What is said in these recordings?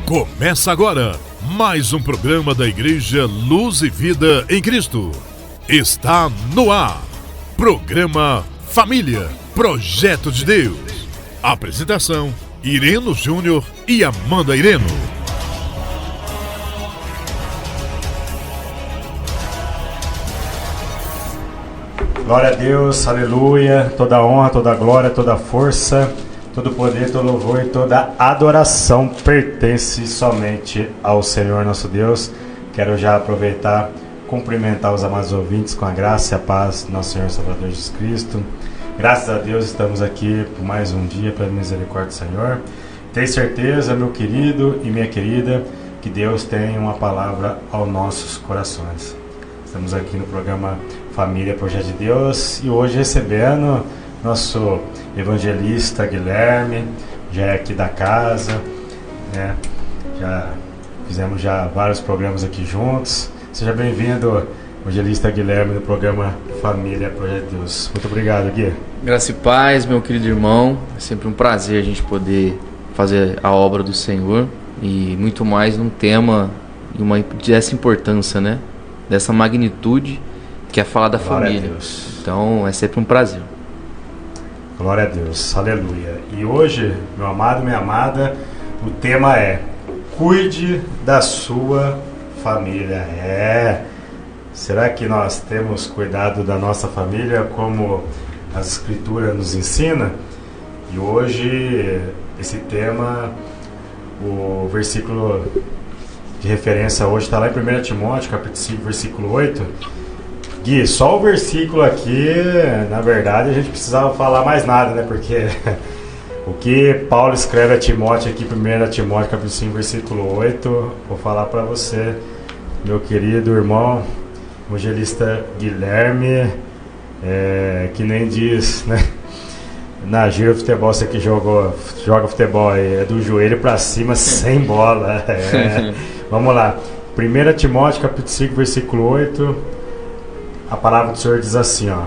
Começa agora mais um programa da Igreja Luz e Vida em Cristo. Está no ar. Programa Família, Projeto de Deus. Apresentação: Ireno Júnior e Amanda Ireno. Glória a Deus, aleluia. Toda honra, toda glória, toda força, todo poder, todo louvor e toda adoração pertence somente ao Senhor nosso Deus. Quero já aproveitar, cumprimentar os amados ouvintes com a graça e a paz do nosso Senhor Salvador Jesus Cristo. Graças a Deus estamos aqui por mais um dia pela misericórdia do Senhor. Tenho certeza, meu querido e minha querida, que Deus tem uma palavra aos nossos corações. Estamos aqui no programa Família, Projeto de Deus, e hoje recebendo nosso evangelista Guilherme, já é aqui da casa, né? Já fizemos vários programas aqui juntos. Seja bem-vindo, evangelista Guilherme, no programa Família, Projeto de Deus. Muito obrigado, Gui. Graça e paz, meu querido irmão. É sempre um prazer a gente poder fazer a obra do Senhor, e muito mais num tema dessa importância, né? Dessa magnitude, que é falar da Glória família. A Deus. Então é sempre um prazer. Glória a Deus, aleluia. E hoje, meu amado, minha amada, o tema é: cuide da sua família. Será que nós temos cuidado da nossa família como as Escrituras nos ensina? E hoje, esse tema, o versículo de referência hoje está lá em 1 Timóteo, capítulo 5, versículo 8. Gui, só o versículo aqui, na verdade, a gente precisava falar mais nada, né? Porque o que Paulo escreve a Timóteo aqui, 1 Timóteo, capítulo 5, versículo 8, vou falar para você, meu querido irmão, evangelista Guilherme, que nem diz, né? Na gira do futebol, você que joga futebol aí, é do joelho para cima, sem bola. Vamos lá. 1 Timóteo, capítulo 5, versículo 8. A palavra do Senhor diz assim, ó: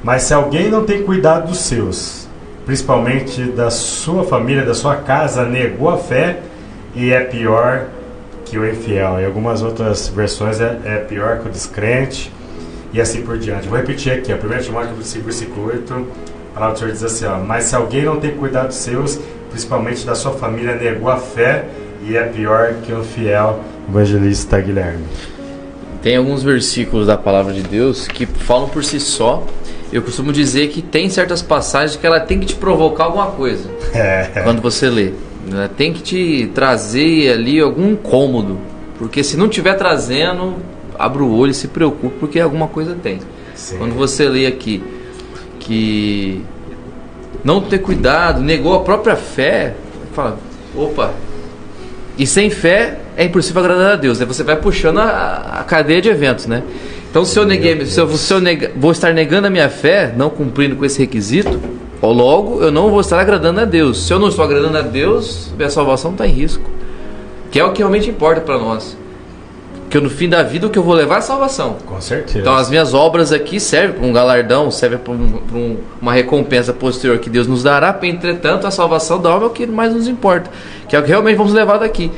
mas se alguém não tem cuidado dos seus, principalmente da sua família, da sua casa, negou a fé e é pior que o infiel. Em algumas outras versões é pior que o descrente, e assim por diante. Vou repetir aqui, ó, 1 Timóteo, capítulo 5, versículo 8. A palavra do Senhor diz assim, ó: mas se alguém não tem cuidado dos seus, principalmente da sua família, negou a fé e é pior que o infiel. Evangelista Guilherme. Tem alguns versículos da palavra de Deus que falam por si só. Eu costumo dizer que tem certas passagens que ela tem que te provocar alguma coisa. Quando você lê, ela tem que te trazer ali algum incômodo, porque se não estiver trazendo, abra o olho e se preocupe, porque alguma coisa tem. Sim. Quando você lê aqui que não ter cuidado, negou a própria fé, fala, opa, e sem fé é impossível agradar a Deus, né? Você vai puxando a cadeia de eventos, né? Então se eu vou estar negando a minha fé, não cumprindo com esse requisito, ou logo eu não vou estar agradando a Deus. Se eu não estou agradando a Deus, minha salvação está em risco, que é o que realmente importa para nós. Porque no fim da vida o que eu vou levar é a salvação. Com certeza. Então as minhas obras aqui servem para um galardão, servem para uma recompensa posterior que Deus nos dará. Entretanto, a salvação da alma é o que mais nos importa, que é o que realmente vamos levar daqui.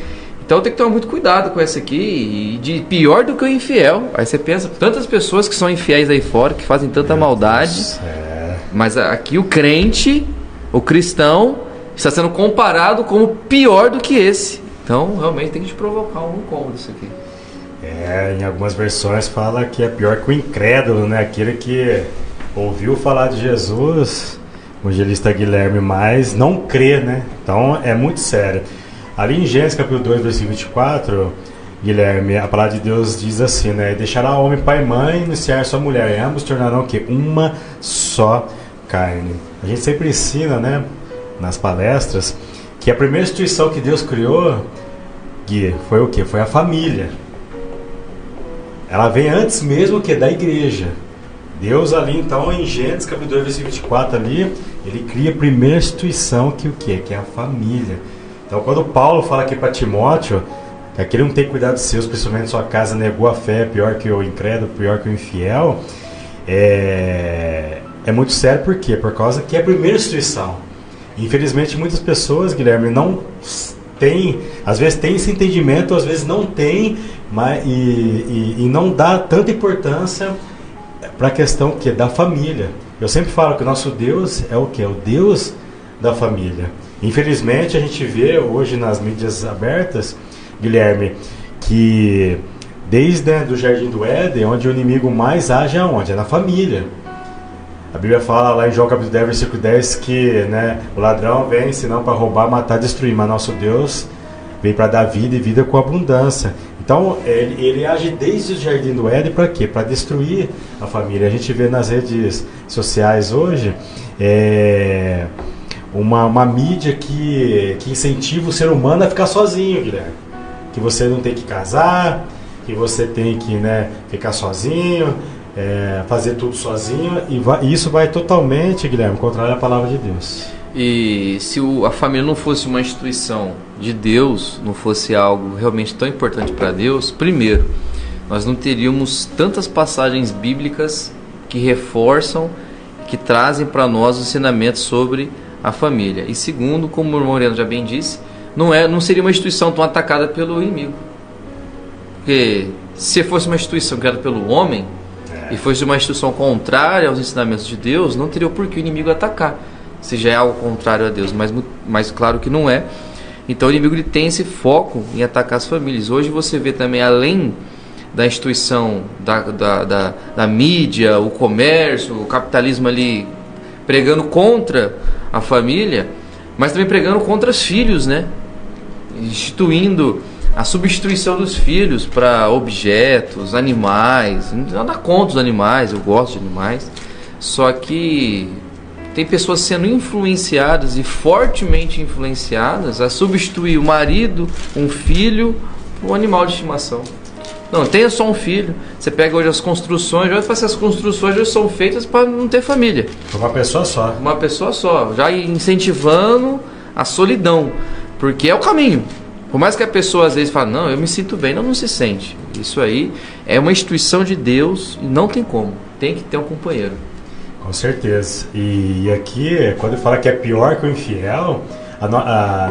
Então tem que tomar muito cuidado com essa aqui, e de pior do que o infiel. Aí você pensa, tantas pessoas que são infiéis aí fora, que fazem tanta maldade, mas aqui o crente, o cristão, está sendo comparado como pior do que esse. Então realmente tem que te provocar algum incômodo isso aqui. Em algumas versões fala que é pior que o incrédulo, né? Aquele que ouviu falar de Jesus, o evangelista Guilherme, mas não crê, né? Então é muito sério. Ali em Gênesis capítulo 2, versículo 24, Guilherme, a palavra de Deus diz assim, né? Deixará o homem pai e mãe, iniciar sua mulher, e ambos tornarão o quê? Uma só carne. A gente sempre ensina, né? Nas palestras, que a primeira instituição que Deus criou, Gui, foi o quê? Foi a família. Ela vem antes mesmo que da igreja. Deus ali então em Gênesis capítulo 2, versículo 24 ali, ele cria a primeira instituição que o quê? Que é a família. Então quando Paulo fala aqui para Timóteo que aquele não tem cuidado de seus, principalmente sua casa negou a fé, pior que o incrédulo, pior que o infiel, é muito sério. Por quê? Por causa que é a primeira instituição. Infelizmente muitas pessoas, Guilherme, não às vezes tem esse entendimento, às vezes não tem, mas, e não dá tanta importância para a questão que é da família. Eu sempre falo que o nosso Deus é o quê? É o Deus da família. Infelizmente a gente vê hoje nas mídias abertas, Guilherme, que desde do Jardim do Éden, onde o inimigo mais age é onde? É na família. A Bíblia fala lá em João capítulo 10, versículo 10, que, né, o ladrão vem senão para roubar, matar, destruir, mas nosso Deus vem para dar vida e vida com abundância. Então ele age desde o Jardim do Éden para quê? Para destruir a família. A gente vê nas redes sociais hoje uma mídia que incentiva o ser humano a ficar sozinho, Guilherme. Que você não tem que casar, que você tem que, né, ficar sozinho, fazer tudo sozinho, e isso vai totalmente, Guilherme, contrário à palavra de Deus. E se a família não fosse uma instituição de Deus, não fosse algo realmente tão importante para Deus, primeiro, nós não teríamos tantas passagens bíblicas que reforçam, que trazem para nós os ensinamentos sobre a família. E segundo, como o Moreno já bem disse, não seria uma instituição tão atacada pelo inimigo. Porque se fosse uma instituição criada pelo homem e fosse uma instituição contrária aos ensinamentos de Deus, não teria o porquê o inimigo atacar. Se já é algo contrário a Deus, mas claro que não é. Então o inimigo ele tem esse foco em atacar as famílias. Hoje você vê também, além da instituição da mídia, o comércio, o capitalismo ali pregando contra a família, mas também pregando contra os filhos, né? Instituindo a substituição dos filhos para objetos, animais. Nada contra os animais, eu gosto de animais. Só que tem pessoas sendo influenciadas e fortemente influenciadas a substituir o marido, um filho, por um animal de estimação. Não, tenha só um filho. Você pega hoje as construções, as construções hoje são feitas para não ter família. Uma pessoa só. Uma pessoa só, já incentivando a solidão, porque é o caminho. Por mais que a pessoa às vezes fale, não, eu me sinto bem, não se sente. Isso aí é uma instituição de Deus e não tem como. Tem que ter um companheiro. Com certeza. E aqui, quando fala que é pior que o infiel,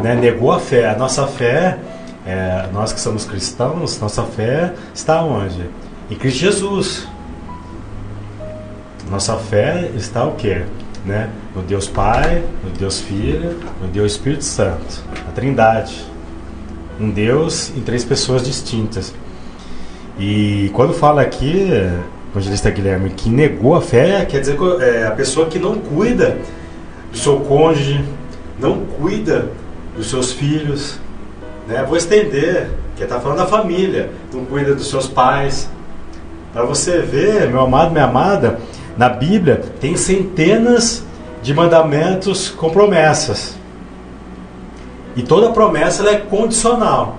né, negou a fé. A nossa fé, nós que somos cristãos, nossa fé está onde? Em Cristo Jesus. Nossa fé está o quê? Né? No Deus Pai, no Deus Filho, no Deus Espírito Santo. A Trindade. Um Deus em 3 pessoas distintas. E quando fala aqui, evangelista Guilherme, que negou a fé, quer dizer que a pessoa que não cuida do seu cônjuge, não cuida dos seus filhos, né? Vou estender, que está falando da família, não cuida dos seus pais. Para você ver, meu amado, minha amada, na Bíblia tem centenas de mandamentos com promessas. E toda promessa ela é condicional.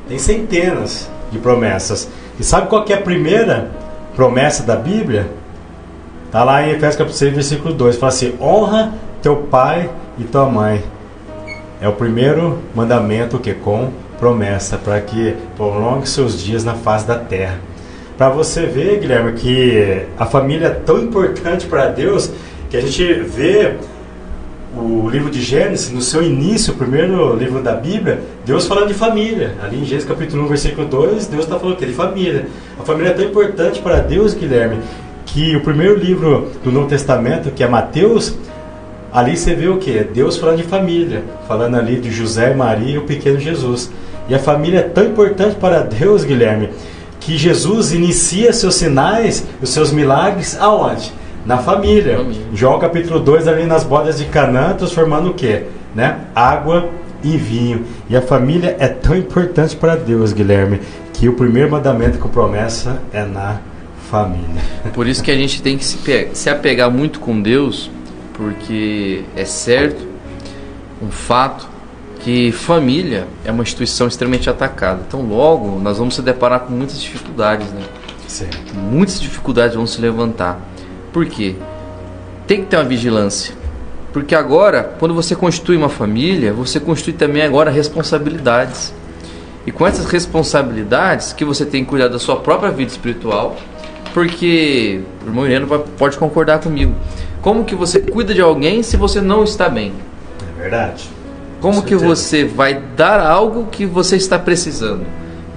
Tem centenas de promessas. E sabe qual que é a primeira promessa da Bíblia? Está lá em Efésios capítulo 6, versículo 2. Fala assim, honra teu pai e tua mãe. É o primeiro mandamento que com promessa, para que prolongue seus dias na face da terra. Para você ver, Guilherme, que a família é tão importante para Deus, que a gente vê o livro de Gênesis, no seu início, o primeiro livro da Bíblia, Deus falando de família. Ali em Gênesis capítulo 1, versículo 2, Deus está falando que de família. A família é tão importante para Deus, Guilherme, que o primeiro livro do Novo Testamento, que é Mateus, ali você vê o que? Deus falando de família, falando ali de José e Maria e o pequeno Jesus. E a família é tão importante para Deus, Guilherme, que Jesus inicia seus sinais, os seus milagres, aonde? Na família. João capítulo 2, ali nas bodas de Canaã, transformando o quê? Né? Água e vinho. E a família é tão importante para Deus, Guilherme, que o primeiro mandamento com promessa é na família. Por isso que a gente tem que se apegar muito com Deus, porque é certo, um fato, que família é uma instituição extremamente atacada. Então logo nós vamos se deparar com muitas dificuldades, né? Certo. Muitas dificuldades vão se levantar. Por quê? Tem que ter uma vigilância. Porque agora, quando você constitui uma família, você constitui também agora responsabilidades. E com essas responsabilidades que você tem que cuidar da sua própria vida espiritual, porque o irmão Ireno pode concordar comigo. Como que você cuida de alguém se você não está bem? É verdade. Como que você vai dar algo que você está precisando?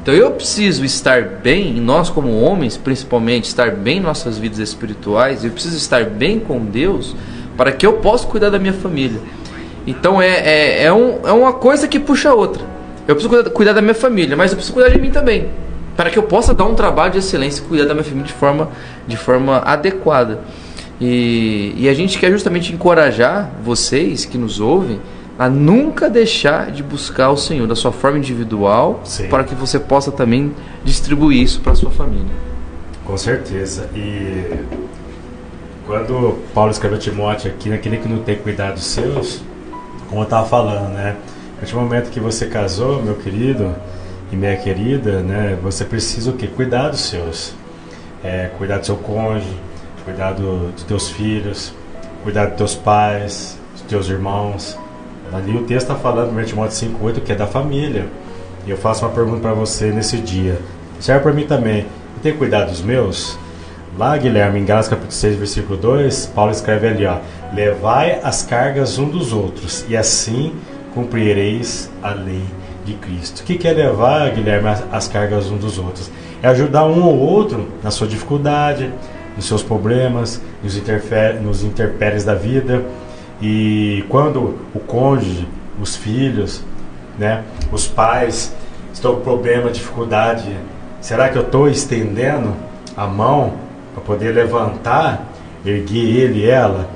Então eu preciso estar bem, nós como homens, principalmente, estar bem em nossas vidas espirituais, eu preciso estar bem com Deus para que eu possa cuidar da minha família. Então é uma coisa que puxa a outra. Eu preciso cuidar da minha família, mas eu preciso cuidar de mim também, para que eu possa dar um trabalho de excelência e cuidar da minha família de forma adequada. E a gente quer justamente encorajar vocês que nos ouvem a nunca deixar de buscar o Senhor da sua forma individual, sim, para que você possa também distribuir isso para a sua família. Com certeza. E quando Paulo escreveu a Timóteo aqui, naquele que não tem cuidado dos seus, como eu estava falando, né? A partir do momento que você casou, meu querido e minha querida, né? Você precisa o quê? Cuidar dos seus. Cuidar do seu cônjuge, cuidar dos teus filhos, cuidar dos teus pais, dos teus irmãos. Ali o texto está falando no 1 Timóteo 5,8, que é da família. E eu faço uma pergunta para você nesse dia. Serve para mim também. Eu tenho cuidado dos meus? Lá, Guilherme, em Gálatas capítulo 6, versículo 2, Paulo escreve ali, ó: levai as cargas um dos outros, e assim cumprireis a lei de Cristo. O que é levar, Guilherme, as cargas um dos outros? É ajudar um ou outro na sua dificuldade, nos seus problemas, nos intempéries da vida. E quando o cônjuge, os filhos, né, os pais estão com problema, dificuldade, será que eu estou estendendo a mão para poder levantar, erguer ele e ela?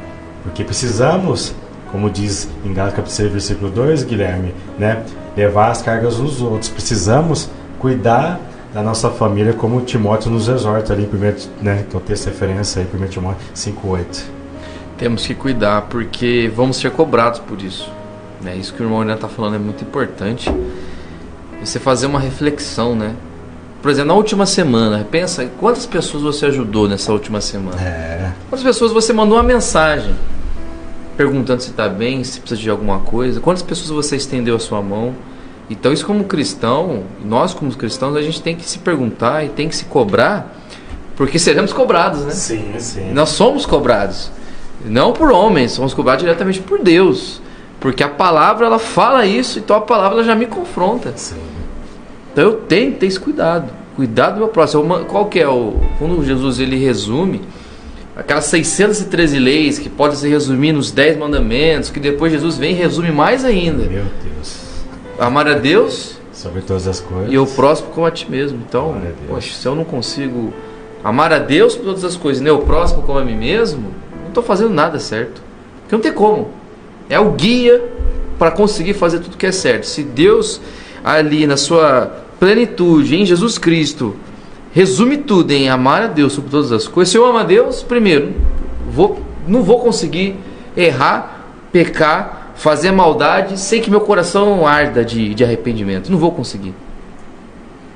Porque precisamos, como diz em Gálatas capítulo 6, versículo 2, Guilherme, né, levar as cargas uns dos outros. Precisamos cuidar da nossa família, como Timóteo nos exorta ali, né, que é o texto de referência aí, 1 Timóteo 5,8. Temos que cuidar, porque vamos ser cobrados por isso, né? Isso que o irmão Renan está falando é muito importante. Você fazer uma reflexão, né? Por exemplo, na última semana, pensa quantas pessoas você ajudou nessa última semana. Quantas pessoas você mandou uma mensagem perguntando se está bem, se precisa de alguma coisa. Quantas pessoas você estendeu a sua mão. Então isso, como cristão, nós como cristãos, a gente tem que se perguntar e tem que se cobrar, porque seremos cobrados, né? Sim, sim. Nós somos cobrados. Não por homens, somos cobrados diretamente por Deus. Porque a palavra, ela fala isso, então a palavra ela já me confronta. Sim. Então eu tenho que ter esse cuidado. Cuidado do meu próximo. Qual que é quando Jesus ele resume aquelas 613 leis que podem se resumir nos 10 mandamentos, que depois Jesus vem e resume mais ainda. Meu Deus. Amar a Deus sobre todas as coisas e o próximo como a ti mesmo. Então, poxa, se eu não consigo amar a Deus por todas as coisas, nem o próximo como a mim mesmo, não estou fazendo nada certo. Porque não tem como. É o guia para conseguir fazer tudo que é certo. Se Deus ali na sua plenitude, em Jesus Cristo, resume tudo em amar a Deus sobre todas as coisas, se eu amo a Deus, primeiro, não vou conseguir errar, pecar, fazer maldade sem que meu coração arda de arrependimento. Não vou conseguir.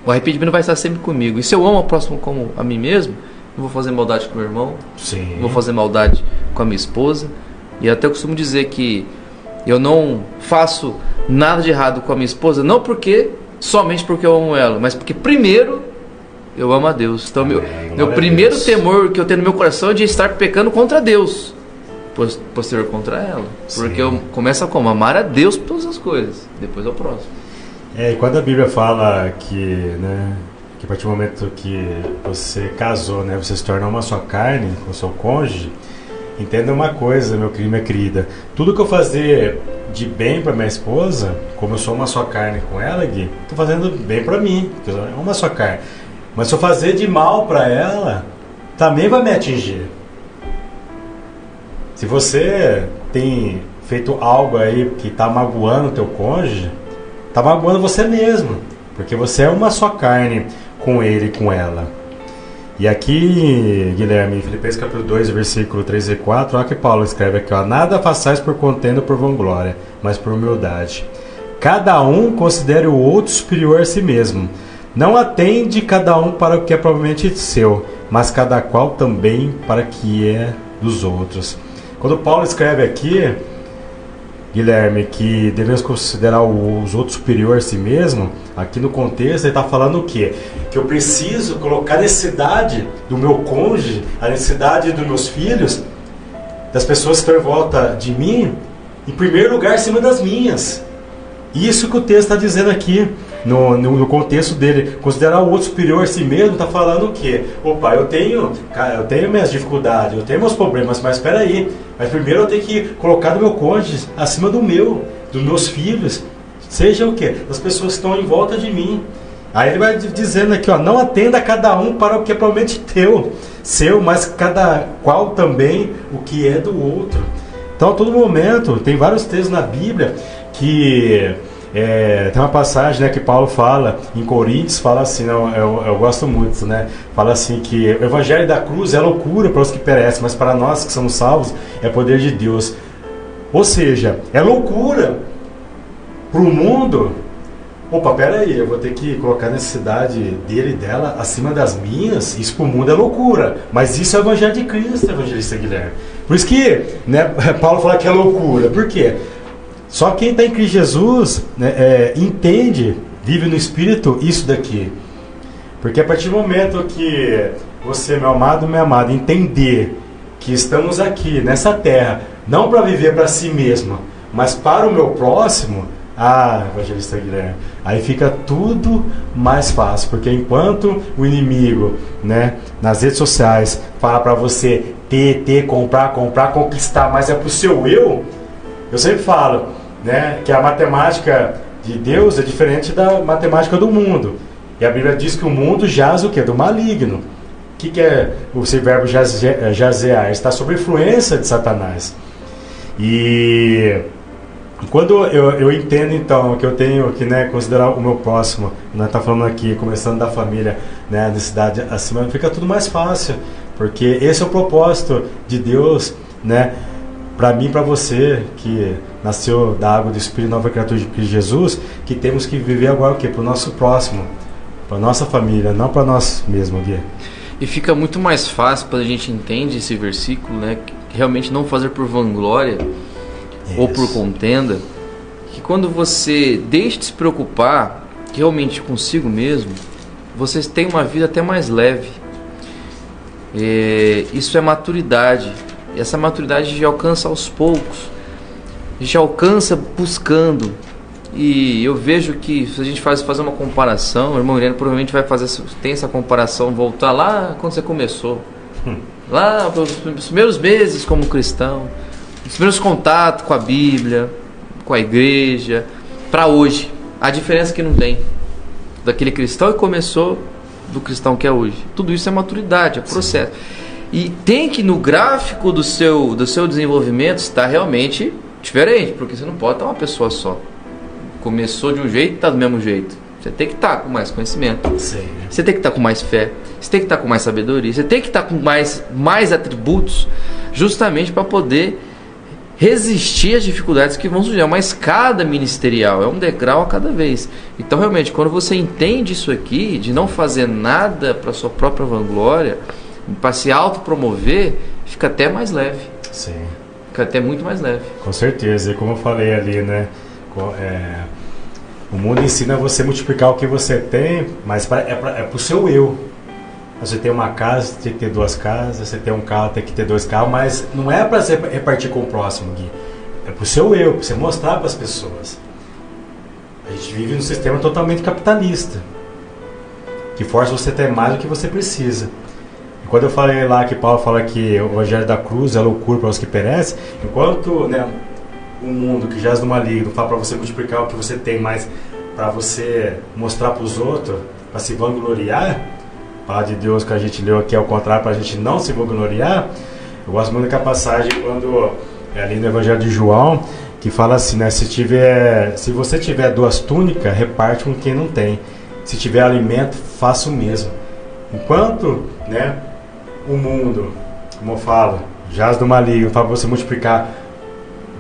O arrependimento vai estar sempre comigo. E se eu amo ao próximo como a mim mesmo, não vou fazer maldade com meu irmão. Sim. Não vou fazer maldade com a minha esposa. E até costumo dizer que eu não faço nada de errado com a minha esposa, não somente porque eu amo ela, mas porque primeiro eu amo a Deus. Então meu primeiro temor que eu tenho no meu coração é de estar pecando contra Deus, posterior contra ela. Porque sim, eu começo a amar a Deus por todas as coisas, depois ao próximo. E quando a Bíblia fala que, né, que a partir do momento que você casou, né, você se torna uma só carne com o seu cônjuge, entenda uma coisa, meu querido, minha querida. Tudo que eu fazer de bem para minha esposa, como eu sou uma só carne com ela, Gui, estou fazendo bem para mim, porque é uma só carne. Mas se eu fazer de mal para ela, também vai me atingir. Se você tem feito algo aí que está magoando o teu cônjuge, está magoando você mesmo, porque você é uma só carne com ele e com ela. E aqui, Guilherme, em Filipenses capítulo 2, versículo 3 e 4, olha que Paulo escreve aqui, ó: nada façais por contenda ou por vanglória, mas por humildade. Cada um considere o outro superior a si mesmo. Não atende cada um para o que é propriamente seu, mas cada qual também para o que é dos outros. Quando Paulo escreve aqui, Guilherme, que devemos considerar os outros superior a si mesmo, aqui no contexto ele está falando o quê? Que eu preciso colocar a necessidade do meu cônjuge, a necessidade dos meus filhos, das pessoas que estão em volta de mim, em primeiro lugar acima das minhas. Isso que o texto está dizendo aqui, no contexto dele. Considerar o outro superior a si mesmo está falando o quê? Opa, eu tenho minhas dificuldades, eu tenho meus problemas, mas espera aí. Mas primeiro eu tenho que colocar o meu cônjuge acima dos meus filhos. Seja o quê? Das pessoas que estão em volta de mim. Aí ele vai dizendo aqui, ó, não atenda cada um para o que é provavelmente seu, mas cada qual também o que é do outro. Então, a todo momento, tem vários textos na Bíblia que tem uma passagem, né, que Paulo fala em Coríntios, fala assim, eu gosto muito, né, fala assim que o evangelho da cruz é loucura para os que perecem, mas para nós que somos salvos é poder de Deus. Ou seja, é loucura para o mundo. Opa, pera aí, eu vou ter que colocar a necessidade dele e dela acima das minhas. Isso para o mundo é loucura, mas isso é o evangelho de Cristo, evangelista Guilherme. Por isso que, né, Paulo fala que é loucura. Por quê? Só quem está em Cristo Jesus, né, entende, vive no Espírito isso daqui. Porque a partir do momento que você, meu amado, minha amada, entender que estamos aqui nessa terra, não para viver para si mesmo, mas para o meu próximo, evangelista Guilherme, aí fica tudo mais fácil. Porque enquanto o inimigo, né, nas redes sociais fala para você ter, comprar, conquistar, mas é para o seu eu sempre falo, né, que a matemática de Deus é diferente da matemática do mundo. E a Bíblia diz que o mundo jaz o quê? Do maligno. O que é esse verbo jazear? Está sob influência de Satanás. E quando eu entendo, então, que eu tenho que, né, considerar o meu próximo, nós estamos falando aqui, começando da família, né, a necessidade acima, fica tudo mais fácil. Porque esse é o propósito de Deus, né, para mim e para você, que nasceu da água do Espírito, nova criatura de Cristo Jesus, que temos que viver agora o quê? Para o nosso próximo, para a nossa família, não para nós mesmos, Gui. E fica muito mais fácil quando a gente entende esse versículo, né, que realmente não fazer por vanglória ou por contenda, que quando você deixa de se preocupar realmente consigo mesmo, vocês têm uma vida até mais leve. Isso é maturidade. E essa maturidade a gente alcança aos poucos. A gente alcança buscando. E eu vejo que se a gente fazer uma comparação, o irmão Irene provavelmente vai tem essa comparação, voltar lá quando você começou. Lá nos primeiros meses como cristão, os primeiros contatos com a Bíblia, com a igreja, para hoje. A diferença que não tem daquele cristão que começou do cristão que é hoje. Tudo isso é maturidade, é processo. Sim. E tem que no gráfico do seu desenvolvimento estar realmente diferente, porque você não pode estar uma pessoa só. Começou de um jeito e está do mesmo jeito. Você tem que estar com mais conhecimento. Sim. Você tem que estar com mais fé. Você tem que estar com mais sabedoria. Você tem que estar com mais atributos, justamente para poder resistir às dificuldades que vão surgir. É uma escada ministerial, é um degrau a cada vez. Então, realmente, quando você entende isso aqui, de não fazer nada para sua própria vanglória, para se autopromover, fica até mais leve. Sim. Fica até muito mais leve. Com certeza. E como eu falei ali, né? O mundo ensina você a multiplicar o que você tem, mas é para o seu eu. Você tem uma casa, tem que ter 2 casas. Você tem um carro, tem que ter 2 carros. Mas não é para você repartir com o próximo, Gui. É para o seu eu, para você mostrar para as pessoas. A gente vive num sistema totalmente capitalista, que força você a ter mais do que você precisa. E quando eu falei lá que Paulo fala que o evangelho da cruz é loucura para os que perecem, enquanto, né, o mundo que jaz no maligno fala para você multiplicar o que você tem, mas para você mostrar para os outros, para se vangloriar, a palavra de Deus que a gente leu aqui é o contrário, para a gente não se vangloriar. Eu gosto muito daquela passagem quando é ali no Evangelho de João, que fala assim, né, se você tiver 2 túnicas, reparte com quem não tem. Se tiver alimento, faça o mesmo. Enquanto, né, o mundo, como eu falo, jaz do maligno, fala para você multiplicar,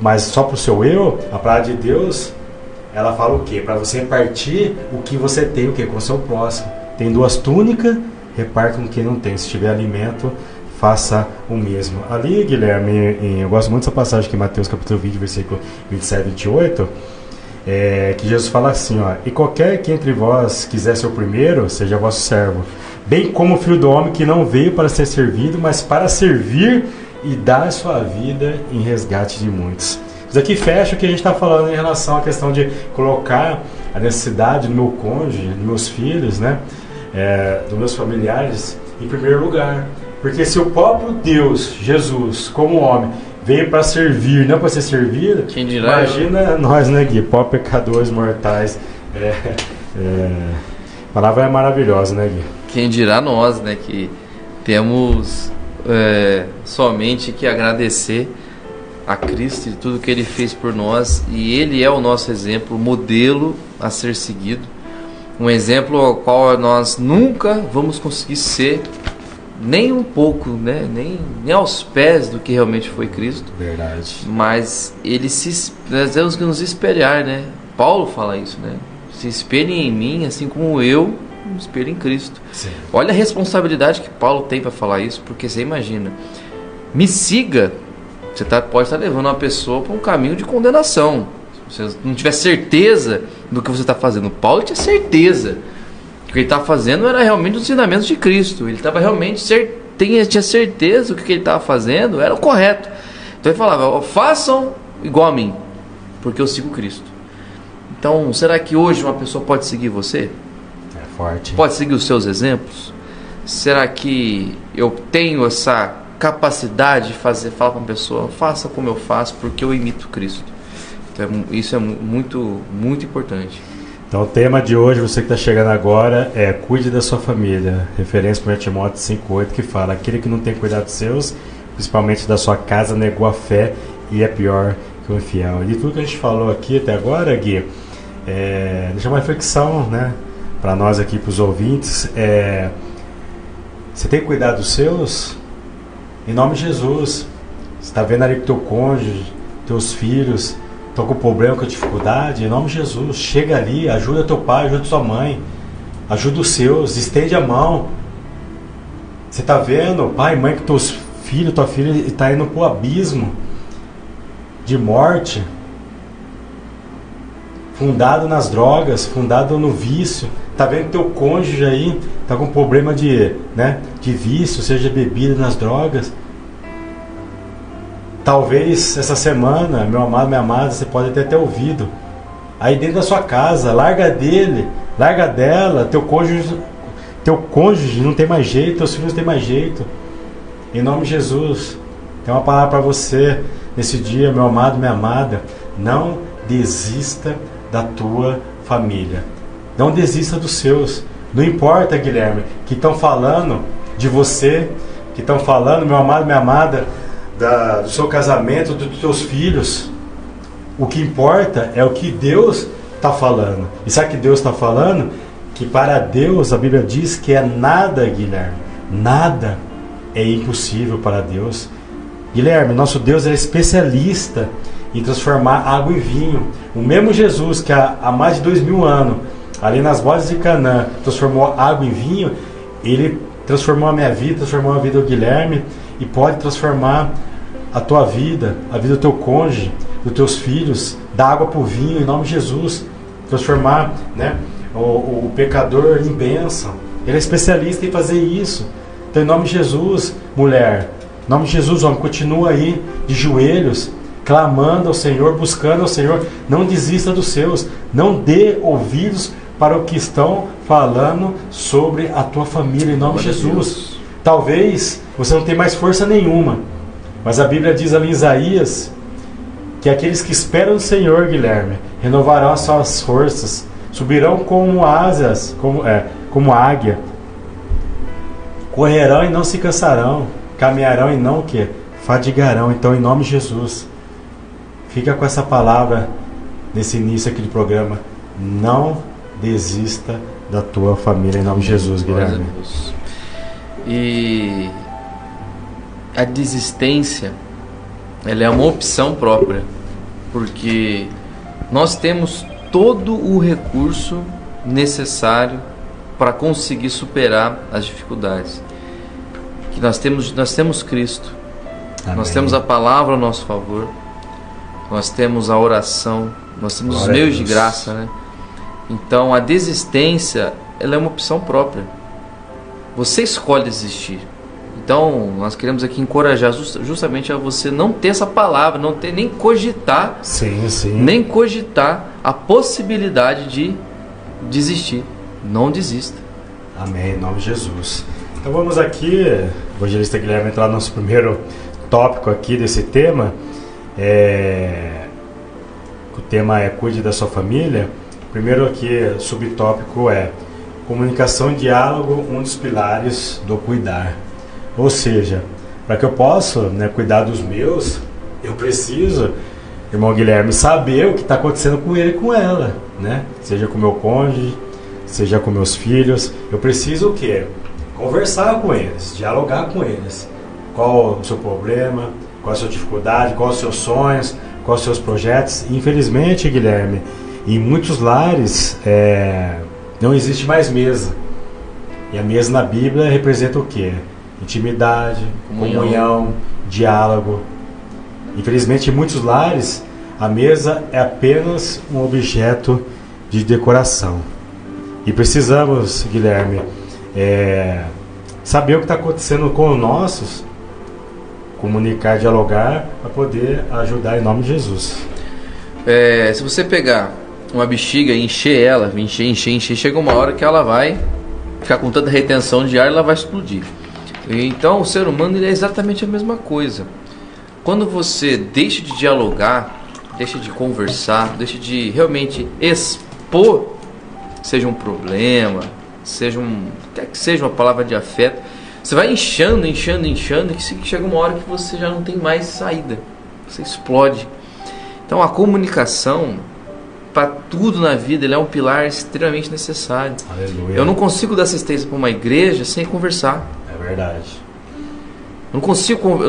mas só para o seu eu, a palavra de Deus, ela fala o quê? Para você repartir o que você tem, o quê? Com o seu próximo. Tem 2 túnicas, reparte com quem não tem. Se tiver alimento, faça o mesmo. Ali, Guilherme, eu gosto muito dessa passagem aqui em Mateus capítulo 20, versículo 27 e 28, que Jesus fala assim, ó, e qualquer que entre vós quiser ser o primeiro, seja vosso servo, bem como o Filho do Homem, que não veio para ser servido, mas para servir e dar sua vida em resgate de muitos. Isso aqui fecha o que a gente está falando em relação à questão de colocar a necessidade do meu cônjuge, dos meus filhos, né? Dos meus familiares em primeiro lugar. Porque se o próprio Deus, Jesus, como homem, veio para servir, não para ser servido, imagina nós, né, Gui? Pó pecadores mortais. A palavra é maravilhosa, né, Gui? Quem dirá nós, né, que temos somente que agradecer a Cristo e tudo que Ele fez por nós, e Ele é o nosso exemplo, modelo a ser seguido, um exemplo ao qual nós nunca vamos conseguir ser nem um pouco, né, nem aos pés do que realmente foi Cristo. Verdade. Mas nós temos que nos espelhar, né? Paulo fala isso, né? Se espelhem em mim, assim como eu me espelho em Cristo. Sim. Olha a responsabilidade que Paulo tem para falar isso, porque você imagina, me siga, você pode estar levando uma pessoa para um caminho de condenação. Se você não tiver certeza do que você está fazendo, Paulo tinha certeza. O que ele estava fazendo era realmente os ensinamentos de Cristo. Ele estava realmente tinha certeza que o que ele estava fazendo era o correto. Então ele falava, façam igual a mim, porque eu sigo Cristo. Então, será que hoje uma pessoa pode seguir você? É forte. Pode seguir os seus exemplos? Será que eu tenho essa capacidade de falar para uma pessoa, faça como eu faço, porque eu imito Cristo? Então, isso é muito, muito importante. Então o tema de hoje, você que está chegando agora, é cuide da sua família. Referência para Timóteo 5,8, que fala, aquele que não tem cuidado dos seus, principalmente da sua casa, negou a fé e é pior que o infiel. E tudo que a gente falou aqui até agora, Gui, deixa uma reflexão, né, para nós aqui, para os ouvintes. Você tem cuidado dos seus? Em nome de Jesus. Você está vendo ali que teu cônjuge, teus filhos estão com problema, com dificuldade, em nome de Jesus, chega ali, ajuda teu pai, ajuda tua mãe, ajuda os seus, estende a mão. Você está vendo, pai, mãe, que teus filhos, tua filha está indo para o abismo de morte, fundado nas drogas, fundado no vício. Está vendo teu cônjuge aí, está com problema de vício, seja bebida, nas drogas. Talvez essa semana, meu amado, minha amada, você pode até ter ouvido. Aí dentro da sua casa, larga dele, larga dela, teu cônjuge não tem mais jeito, teus filhos não tem mais jeito. Em nome de Jesus, tem uma palavra para você nesse dia, meu amado, minha amada. Não desista da tua família. Não desista dos seus. Não importa, Guilherme, que estão falando de você, que estão falando, meu amado, minha amada, do seu casamento, dos teus filhos. O que importa é o que Deus está falando. E sabe o que Deus está falando? Que para Deus, a Bíblia diz que é nada, Guilherme, nada é impossível para Deus. Guilherme, nosso Deus é especialista em transformar água em vinho. O mesmo Jesus que há mais de 2000 anos, ali nas bodas de Canaã, transformou água em vinho, Ele transformou a minha vida, transformou a vida do Guilherme, e pode transformar a tua vida, a vida do teu cônjuge, dos teus filhos, da água para o vinho, em nome de Jesus. Transformar, né, o pecador em bênção. Ele é especialista em fazer isso. Então, em nome de Jesus, mulher, em nome de Jesus, homem, continua aí de joelhos, clamando ao Senhor, buscando ao Senhor. Não desista dos seus. Não dê ouvidos para o que estão falando sobre a tua família, em nome de Jesus. Talvez você não tenha mais força nenhuma, mas a Bíblia diz ali em Isaías que aqueles que esperam no Senhor, Guilherme, renovarão as suas forças, subirão como asas, como águia, correrão e não se cansarão, caminharão e não o quê? Fadigarão. Então, em nome de Jesus, fica com essa palavra nesse início aqui do programa. Não desista da tua família, em nome de Jesus, Guilherme. E a desistência, ela é uma opção própria, porque nós temos todo o recurso necessário para conseguir superar as dificuldades. Que nós temos Cristo. Amém. Nós temos a palavra ao nosso favor, nós temos a oração, nós temos os meios de graça, né? Então a desistência, ela é uma opção própria. Você escolhe desistir. Então, nós queremos aqui encorajar justamente a você não ter essa palavra, não ter nem cogitar, nem cogitar a possibilidade de desistir. Não desista. Amém, em nome de Jesus. Então vamos aqui, o evangelista Guilherme, entrar no nosso primeiro tópico aqui desse tema. O tema é cuide da sua família. Primeiro aqui, subtópico é comunicação e diálogo, um dos pilares do cuidar. Ou seja, para que eu possa, cuidar dos meus, eu preciso, irmão Guilherme, saber o que está acontecendo com ele e com ela, seja com meu cônjuge, seja com meus filhos. Eu preciso o quê? Conversar com eles, dialogar com eles. Qual o seu problema, qual a sua dificuldade, quais os seus sonhos, quais os seus projetos. E, infelizmente, Guilherme, em muitos lares não existe mais mesa. E a mesa na Bíblia representa o quê? Intimidade, comunhão, diálogo. Infelizmente, em muitos lares, a mesa é apenas um objeto de decoração. E precisamos, Guilherme, saber o que está acontecendo com os nossos, comunicar, dialogar, para poder ajudar em nome de Jesus. Se você pegar uma bexiga e encher ela, encher, chega uma hora que ela vai ficar com tanta retenção de ar e ela vai explodir. Então o ser humano ele é exatamente a mesma coisa. Quando você deixa de dialogar, deixa de conversar, deixa de realmente expor, seja um problema, quer que seja uma palavra de afeto, você vai inchando, e que chega uma hora que você já não tem mais saída, você explode. Então a comunicação, para tudo na vida, ele é um pilar extremamente necessário. Aleluia. Eu não consigo dar assistência para uma igreja sem conversar. É verdade. Eu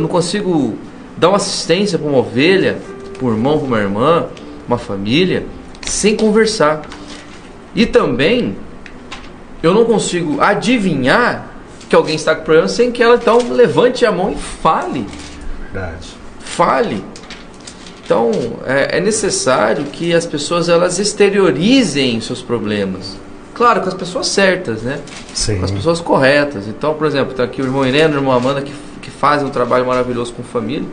não consigo dar uma assistência para uma ovelha, para um irmão, para uma irmã, uma família, sem conversar. E também, eu não consigo adivinhar que alguém está com problema sem que ela então levante a mão e fale. Verdade. Fale. Então, é necessário que as pessoas elas exteriorizem seus problemas. Claro, com as pessoas certas, Sim. Com as pessoas corretas. Então, por exemplo, está aqui o irmão Irene e o irmão Amanda que fazem um trabalho maravilhoso com família.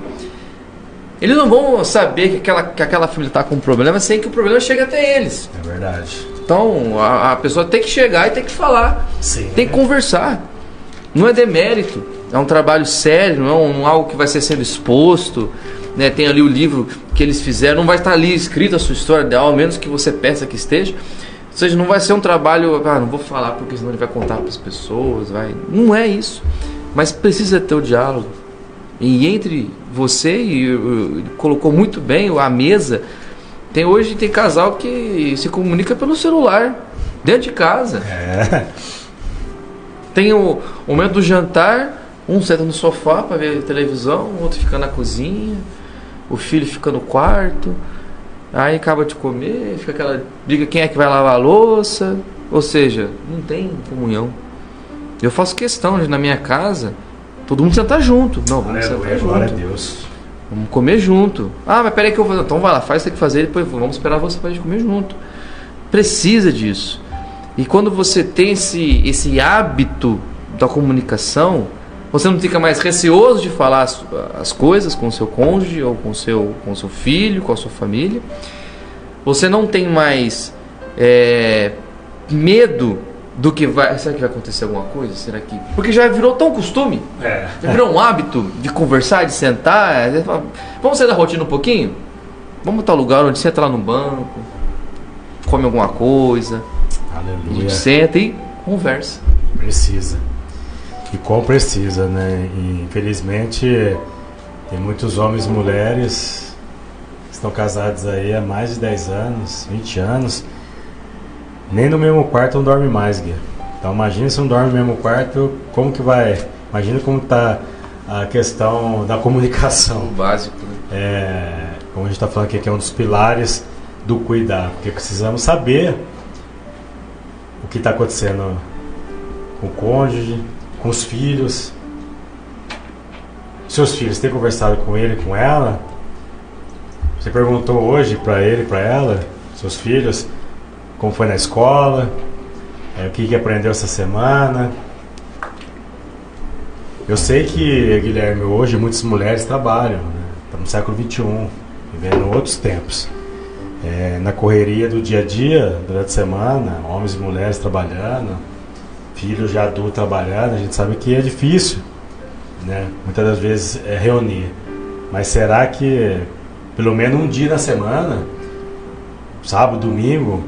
Eles não vão saber que aquela família está com um problema sem que o problema chegue até eles. É verdade. Então, a pessoa tem que chegar e tem que falar. Sim. Tem que conversar. Não é demérito. É um trabalho sério, não é algo que vai ser sendo exposto. Tem ali o livro que eles fizeram, não vai estar ali escrito a sua história, ao menos que você peça que esteja. Ou seja, não vai ser um trabalho, não vou falar porque senão ele vai contar para as pessoas. Não é isso. Mas precisa ter o diálogo. E entre você e colocou muito bem a mesa. Hoje tem casal que se comunica pelo celular, dentro de casa. Tem o momento do jantar, um senta no sofá para ver televisão, o outro fica na cozinha, o filho fica no quarto, aí acaba de comer, fica aquela briga quem é que vai lavar a louça, ou seja, não tem comunhão. Eu faço questão de na minha casa, todo mundo sentar junto. Não, vamos sentar junto. Glória a Deus. Vamos comer junto. Mas peraí que eu vou fazer. Então vai lá, faz o que tem que fazer, depois vamos esperar você para a gente comer junto. Precisa disso. E quando você tem esse hábito da comunicação, você não fica mais receoso de falar as coisas com o seu cônjuge, ou com o seu filho, com a sua família. Você não tem mais medo do que vai... Será que vai acontecer alguma coisa? Será que... Porque já virou tão costume. Já virou um hábito de conversar, de sentar. Vamos sair da rotina um pouquinho? Vamos para tal lugar onde senta lá no banco, come alguma coisa. Aleluia. A gente senta e conversa. Precisa. E como precisa, E, infelizmente, tem muitos homens e mulheres que estão casados aí há mais de 10 anos, 20 anos. Nem no mesmo quarto não dorme mais, Gui. Então imagina se não dorme no mesmo quarto, como que vai? Imagina como está a questão da comunicação. O básico, Como a gente está falando aqui, que é um dos pilares do cuidar. Porque precisamos saber o que está acontecendo com o cônjuge, com os filhos. Seus filhos, têm conversado com ele, com ela? Você perguntou hoje para ele, para ela, seus filhos, como foi na escola, o que aprendeu essa semana? Eu sei que, Guilherme, hoje muitas mulheres trabalham, né? Estamos no século XXI, vivendo outros tempos. Na correria do dia a dia, durante a semana, homens e mulheres trabalhando, filhos já adultos trabalhando, a gente sabe que é difícil, né? Muitas das vezes reunir. Mas será que pelo menos um dia na semana, sábado, domingo,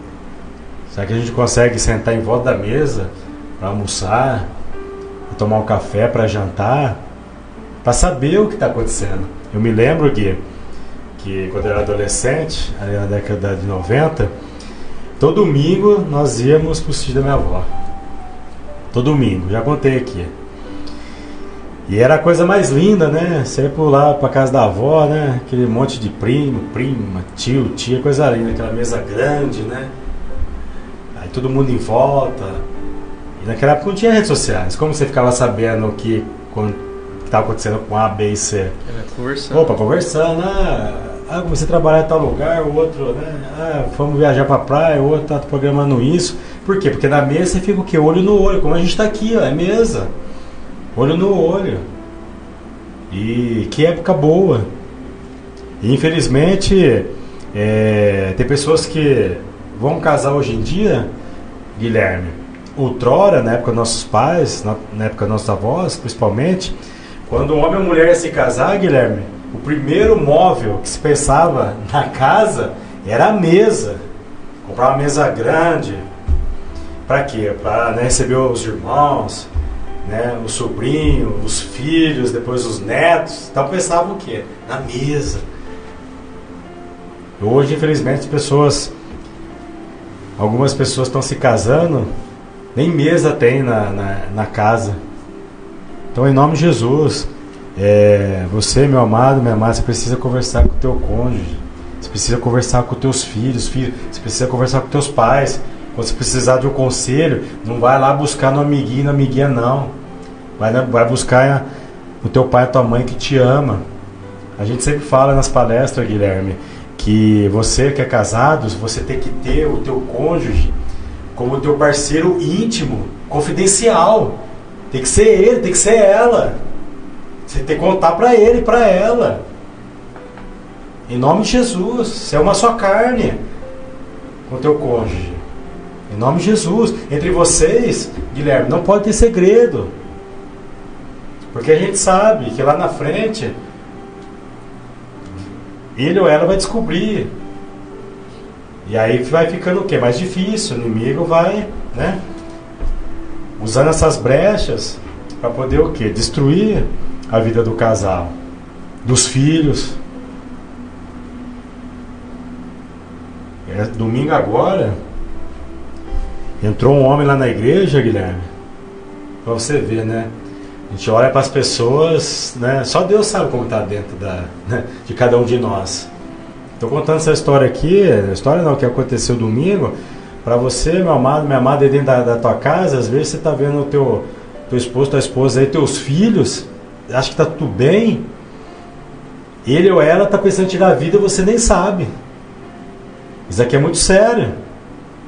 será que a gente consegue sentar em volta da mesa para almoçar, para tomar um café, para jantar, para saber o que está acontecendo? Eu me lembro que quando eu era adolescente, ali na década de 90, todo domingo nós íamos pro sítio da minha avó. Todo domingo, já contei aqui. E era a coisa mais linda, né? Você ia por lá pra casa da avó, né? Aquele monte de primo, prima, tio, tia, coisa linda, aquela mesa grande, né? Aí todo mundo em volta. E naquela época não tinha redes sociais. Como você ficava sabendo o que estava acontecendo com A, B e C? Conversando. Opa, conversando, comecei a trabalhar em tal lugar, o outro, né? Vamos viajar pra praia, o outro tá programando isso. Por quê? Porque na mesa você fica o quê? Olho no olho, como a gente tá aqui, ó, é mesa. Olho no olho. E que época boa. E infelizmente, tem pessoas que vão casar hoje em dia, Guilherme. Outrora, na época dos nossos pais, na época dos nossos avós, principalmente, quando um homem e uma mulher ia se casar, Guilherme, o primeiro móvel que se pensava na casa era a mesa. Comprar uma mesa grande. Para quê? Para, né, receber os irmãos, né, o sobrinho, os filhos, depois os netos. Então pensavam o quê? Na mesa. Hoje, infelizmente, algumas pessoas estão se casando, nem mesa tem na casa. Então, em nome de Jesus, você, meu amado, minha amada, você precisa conversar com o teu cônjuge, você precisa conversar com os teus filhos, você precisa conversar com os teus pais. Quando você precisar de um conselho, não vai lá buscar no amiguinho, na amiguinha, não. Vai buscar o teu pai e a tua mãe que te ama. A gente sempre fala nas palestras, Guilherme, que você que é casado, você tem que ter o teu cônjuge como o teu parceiro íntimo, confidencial. Tem que ser ele, tem que ser ela. Você tem que contar para ele e para ela. Em nome de Jesus, você é uma só carne com o teu cônjuge. Em nome de Jesus. Entre vocês, Guilherme, não pode ter segredo. Porque a gente sabe que lá na frente ele ou ela vai descobrir. E aí vai ficando o quê? Mais difícil. O inimigo vai, né, usando essas brechas para poder o quê? Destruir a vida do casal, dos filhos. Domingo agora entrou um homem lá na igreja, Guilherme, para você ver, né? A gente olha para as pessoas, né? Só Deus sabe como está dentro de cada um de nós. Estou contando essa história aqui, história não, que aconteceu domingo, para você, meu amado, minha amada, aí dentro da tua casa. Às vezes você está vendo o teu esposo, tua esposa aí, teus filhos, acha que está tudo bem, ele ou ela está pensando em tirar a vida e você nem sabe. Isso aqui é muito sério.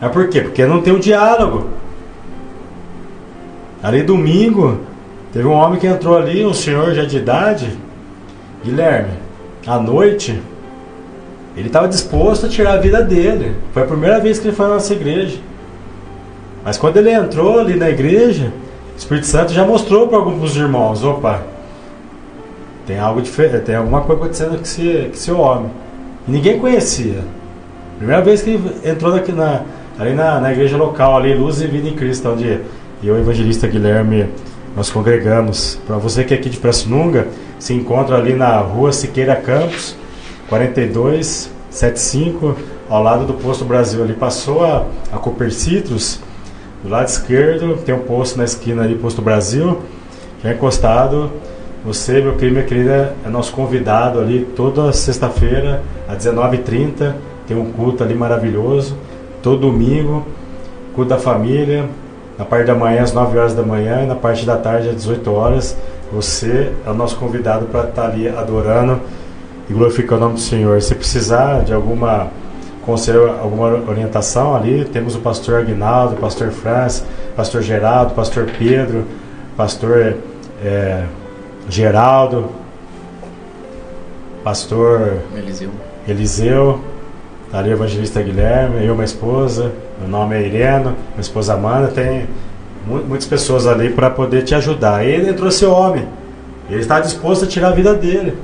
É por quê? Porque não tem o diálogo. Ali domingo, teve um homem que entrou ali, um senhor já de idade, Guilherme, à noite, ele estava disposto a tirar a vida dele. Foi a primeira vez que ele foi na nossa igreja. Mas quando ele entrou ali na igreja, o Espírito Santo já mostrou para alguns dos irmãos: opa, tem algo diferente, tem alguma coisa acontecendo com esse homem. E ninguém conhecia. Primeira vez que ele entrou ali na igreja local, ali, Luz e Vida em Cristo, onde eu e o evangelista Guilherme nós congregamos. Para você que é aqui de Pirassununga, se encontra ali na rua Siqueira Campos, 4275, ao lado do Posto Brasil. Ali passou a Cooper Citrus, do lado esquerdo tem um posto na esquina ali, Posto Brasil, já encostado. Você, meu querido, minha querida, é nosso convidado ali toda sexta-feira às 19h30. Tem um culto ali maravilhoso. Todo domingo, culto da família, na parte da manhã às 9 horas da manhã e na parte da tarde às 18 horas. Você é o nosso convidado para estar ali adorando e glorificando o nome do Senhor. Se precisar de alguma conselho, alguma orientação ali, temos o pastor Aguinaldo, o pastor Franz, pastor Geraldo, pastor Pedro, pastor Geraldo, pastor Eliseu, tá ali o evangelista Guilherme, eu, minha esposa, meu nome é Irena, minha esposa Amanda, tem muitas pessoas ali para poder te ajudar. Ele entrou esse homem, ele está disposto a tirar a vida dele.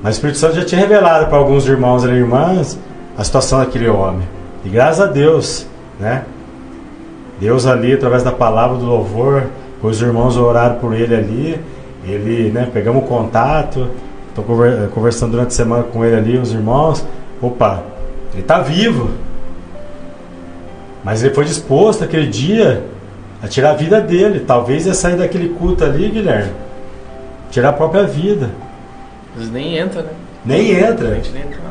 Mas o Espírito Santo já tinha revelado para alguns irmãos e irmãs a situação daquele homem. E graças a Deus, né? Deus ali, através da palavra do louvor, os irmãos oraram por ele ali. Ele, né, pegamos contato. Estou conversando durante a semana com ele ali, os irmãos. Opa, ele está vivo. Mas ele foi disposto aquele dia a tirar a vida dele. Talvez ia sair daquele culto ali, Guilherme, tirar a própria vida. Mas nem entra, né? Nem entra.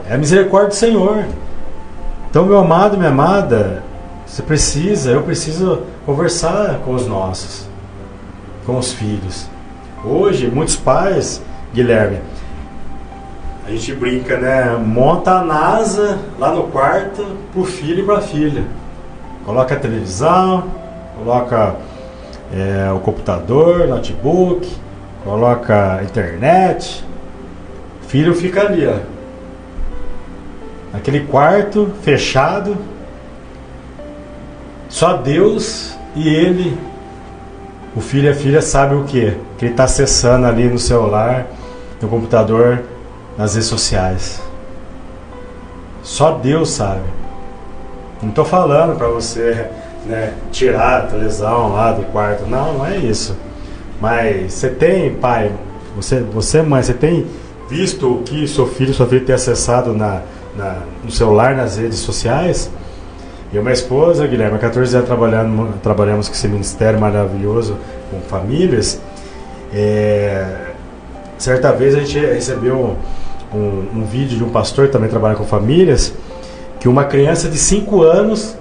É a misericórdia do Senhor. Então, meu amado, minha amada, eu preciso conversar com os nossos, com os filhos. Hoje, muitos pais, Guilherme, a gente brinca, né? Monta a NASA lá no quarto pro filho e pra filha. Coloca a televisão, coloca o computador, notebook, coloca a internet. O filho fica ali, ó, naquele quarto fechado, só Deus e ele, o filho e a filha, sabe o que ele está acessando ali no celular, no computador, nas redes sociais. Só Deus sabe. Não estou falando para você, né, tirar a televisão lá do quarto, não é isso. Mas você tem, pai, você mãe, você tem visto o que seu filho, sua filha tem acessado no celular, nas redes sociais? Eu e minha esposa, Guilherme, há 14 anos trabalhamos com esse ministério maravilhoso com famílias. Certa vez a gente recebeu um vídeo de um pastor que também trabalha com famílias, que uma criança de 5 anos,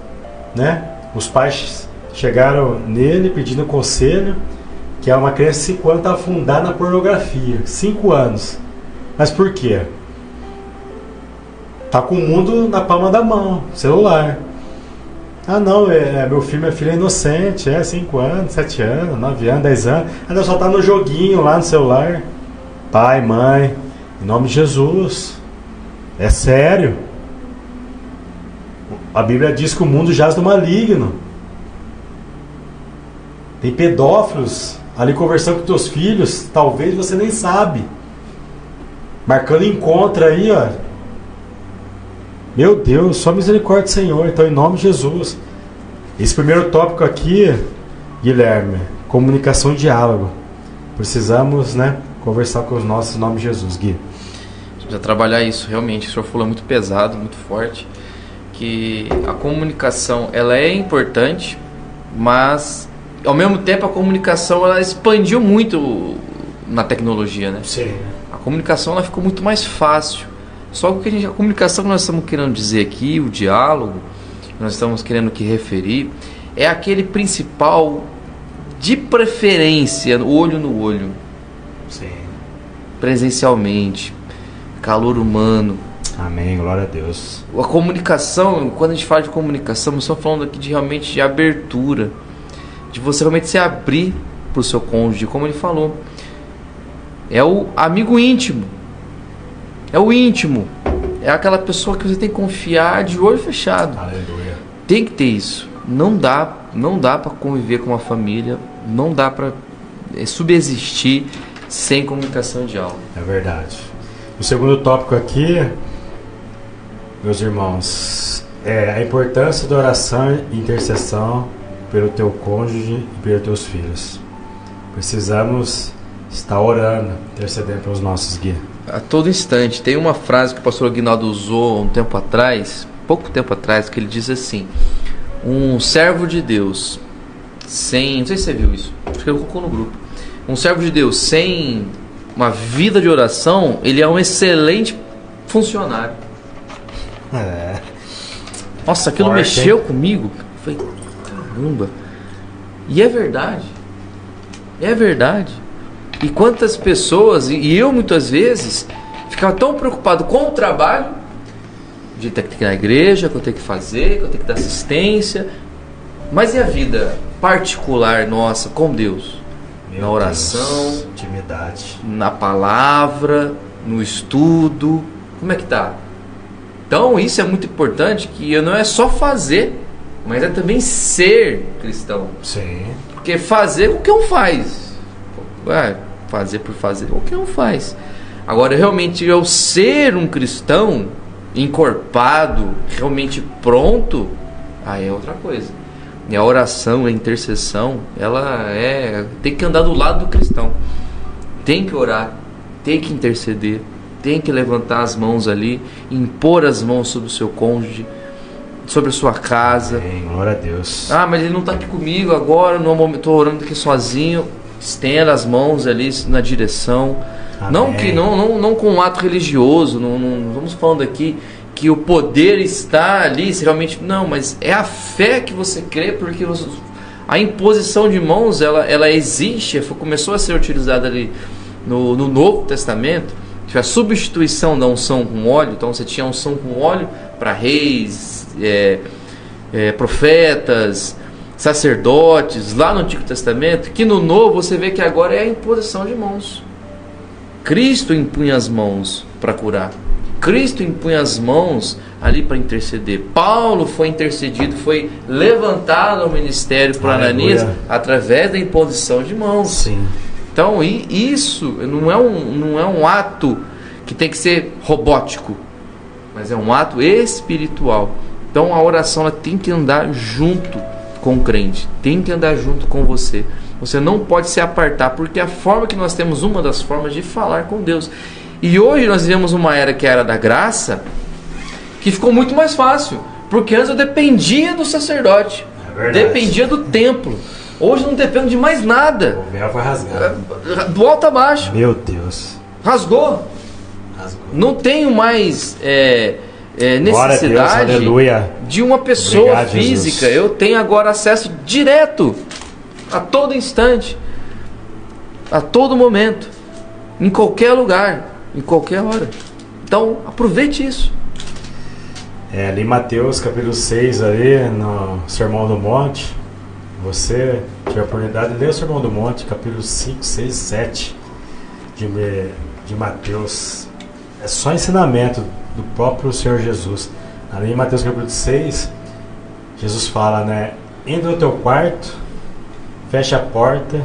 né, os pais chegaram nele pedindo conselho, que é uma criança de 5 anos está afundada na pornografia. 5 anos. Mas por quê? Tá com o mundo na palma da mão, celular. Ah, não, meu filho, minha filha é inocente, 5 anos, 7 anos, 9 anos, 10 anos. Ela só tá no joguinho lá no celular. Pai, mãe, em nome de Jesus, é sério. A Bíblia diz que o mundo jaz do maligno. Tem pedófilos ali conversando com teus filhos, talvez você nem sabe. Marcando encontro aí, ó. Meu Deus, só misericórdia do Senhor. Então, em nome de Jesus. Esse primeiro tópico aqui, Guilherme, comunicação e diálogo. Precisamos, né, conversar com os nossos em nome de Jesus, Gui. Precisa trabalhar isso, realmente. O senhor falou muito pesado, muito forte. Que a comunicação, ela é importante, mas, ao mesmo tempo, a comunicação, ela expandiu muito na tecnologia, né? Sim. A comunicação, ela ficou muito mais fácil. Só que a comunicação que nós estamos querendo dizer aqui, o diálogo, que nós estamos querendo que referir, é aquele principal, de preferência, olho no olho. Sim. Presencialmente, calor humano. Amém, glória a Deus. A comunicação, quando a gente fala de comunicação, nós estamos falando aqui realmente de abertura, de você realmente se abrir para o seu cônjuge, como ele falou. É o amigo íntimo. É o íntimo. É aquela pessoa que você tem que confiar de olho fechado. Aleluia. Tem que ter isso. Não dá para conviver com uma família, não dá para subsistir sem comunicação e diálogo. É verdade. O segundo tópico aqui, meus irmãos, é a importância da oração e intercessão pelo teu cônjuge e pelos teus filhos. Precisamos estar orando, intercedendo pelos nossos guias. A todo instante. Tem uma frase que o pastor Aguinaldo usou pouco tempo atrás, que ele diz assim: um servo de Deus sem... Não sei se você viu isso, acho que ele colocou no grupo. Um servo de Deus sem uma vida de oração, ele é um excelente funcionário. Nossa, aquilo mexeu comigo. Eu falei, caramba. E é verdade. É verdade. E quantas pessoas, e eu muitas vezes, ficava tão preocupado com o trabalho, de ter que ir na igreja, que eu tenho que fazer, que eu tenho que dar assistência. Mas e a vida particular nossa com Deus? na oração, Deus, intimidade, na palavra, no estudo. Como é que tá? Então isso é muito importante, que não é só fazer, mas é também ser cristão. Sim. Porque fazer, qualquer um faz. Fazer por fazer, qualquer um faz. Agora, realmente, eu ser um cristão encorpado, realmente pronto, aí é outra coisa. E a oração, a intercessão, tem que andar do lado do cristão. Tem que orar, tem que interceder, tem que levantar as mãos ali, impor as mãos sobre o seu cônjuge, sobre a sua casa. Amém, glória a Deus. Mas ele não está aqui comigo agora, no momento estou orando aqui sozinho. Estenda as mãos ali na direção. Amém. Não com um ato religioso, não estamos falando aqui que o poder está ali, se realmente não, mas é a fé que você crê, porque a imposição de mãos ela existe, começou a ser utilizada ali no Novo Testamento, que foi a substituição da unção com óleo. Então você tinha unção com óleo para reis, profetas, sacerdotes, lá no Antigo Testamento, que no Novo você vê que agora é a imposição de mãos. Cristo impunha as mãos para curar. Cristo impunha as mãos ali para interceder. Paulo foi intercedido, foi levantado ao ministério por Ananias através da imposição de mãos. Sim. Então isso não é um ato que tem que ser robótico, mas é um ato espiritual. Então a oração ela tem que andar junto com o crente, tem que andar junto com você. Você não pode se apartar, porque a forma que nós temos, uma das formas de falar com Deus. E hoje nós vivemos uma era que é a era da graça, que ficou muito mais fácil, porque antes eu dependia do sacerdote, dependia do templo. Hoje eu não dependo de mais nada. O véu foi rasgado. Do alto a baixo. Meu Deus. Rasgou. Não tenho mais necessidade Deus, de uma pessoa obrigado, física. Jesus. Eu tenho agora acesso direto, a todo instante, a todo momento, em qualquer lugar, em qualquer hora. Então aproveite isso. Ali em Mateus capítulo 6, ali no Sermão do Monte, você tiver a oportunidade de ler o Sermão do Monte, capítulo 5, 6, 7 de Mateus. É só ensinamento do próprio Senhor Jesus. Ali em Mateus capítulo 6, Jesus fala, né? Entra no teu quarto, fecha a porta,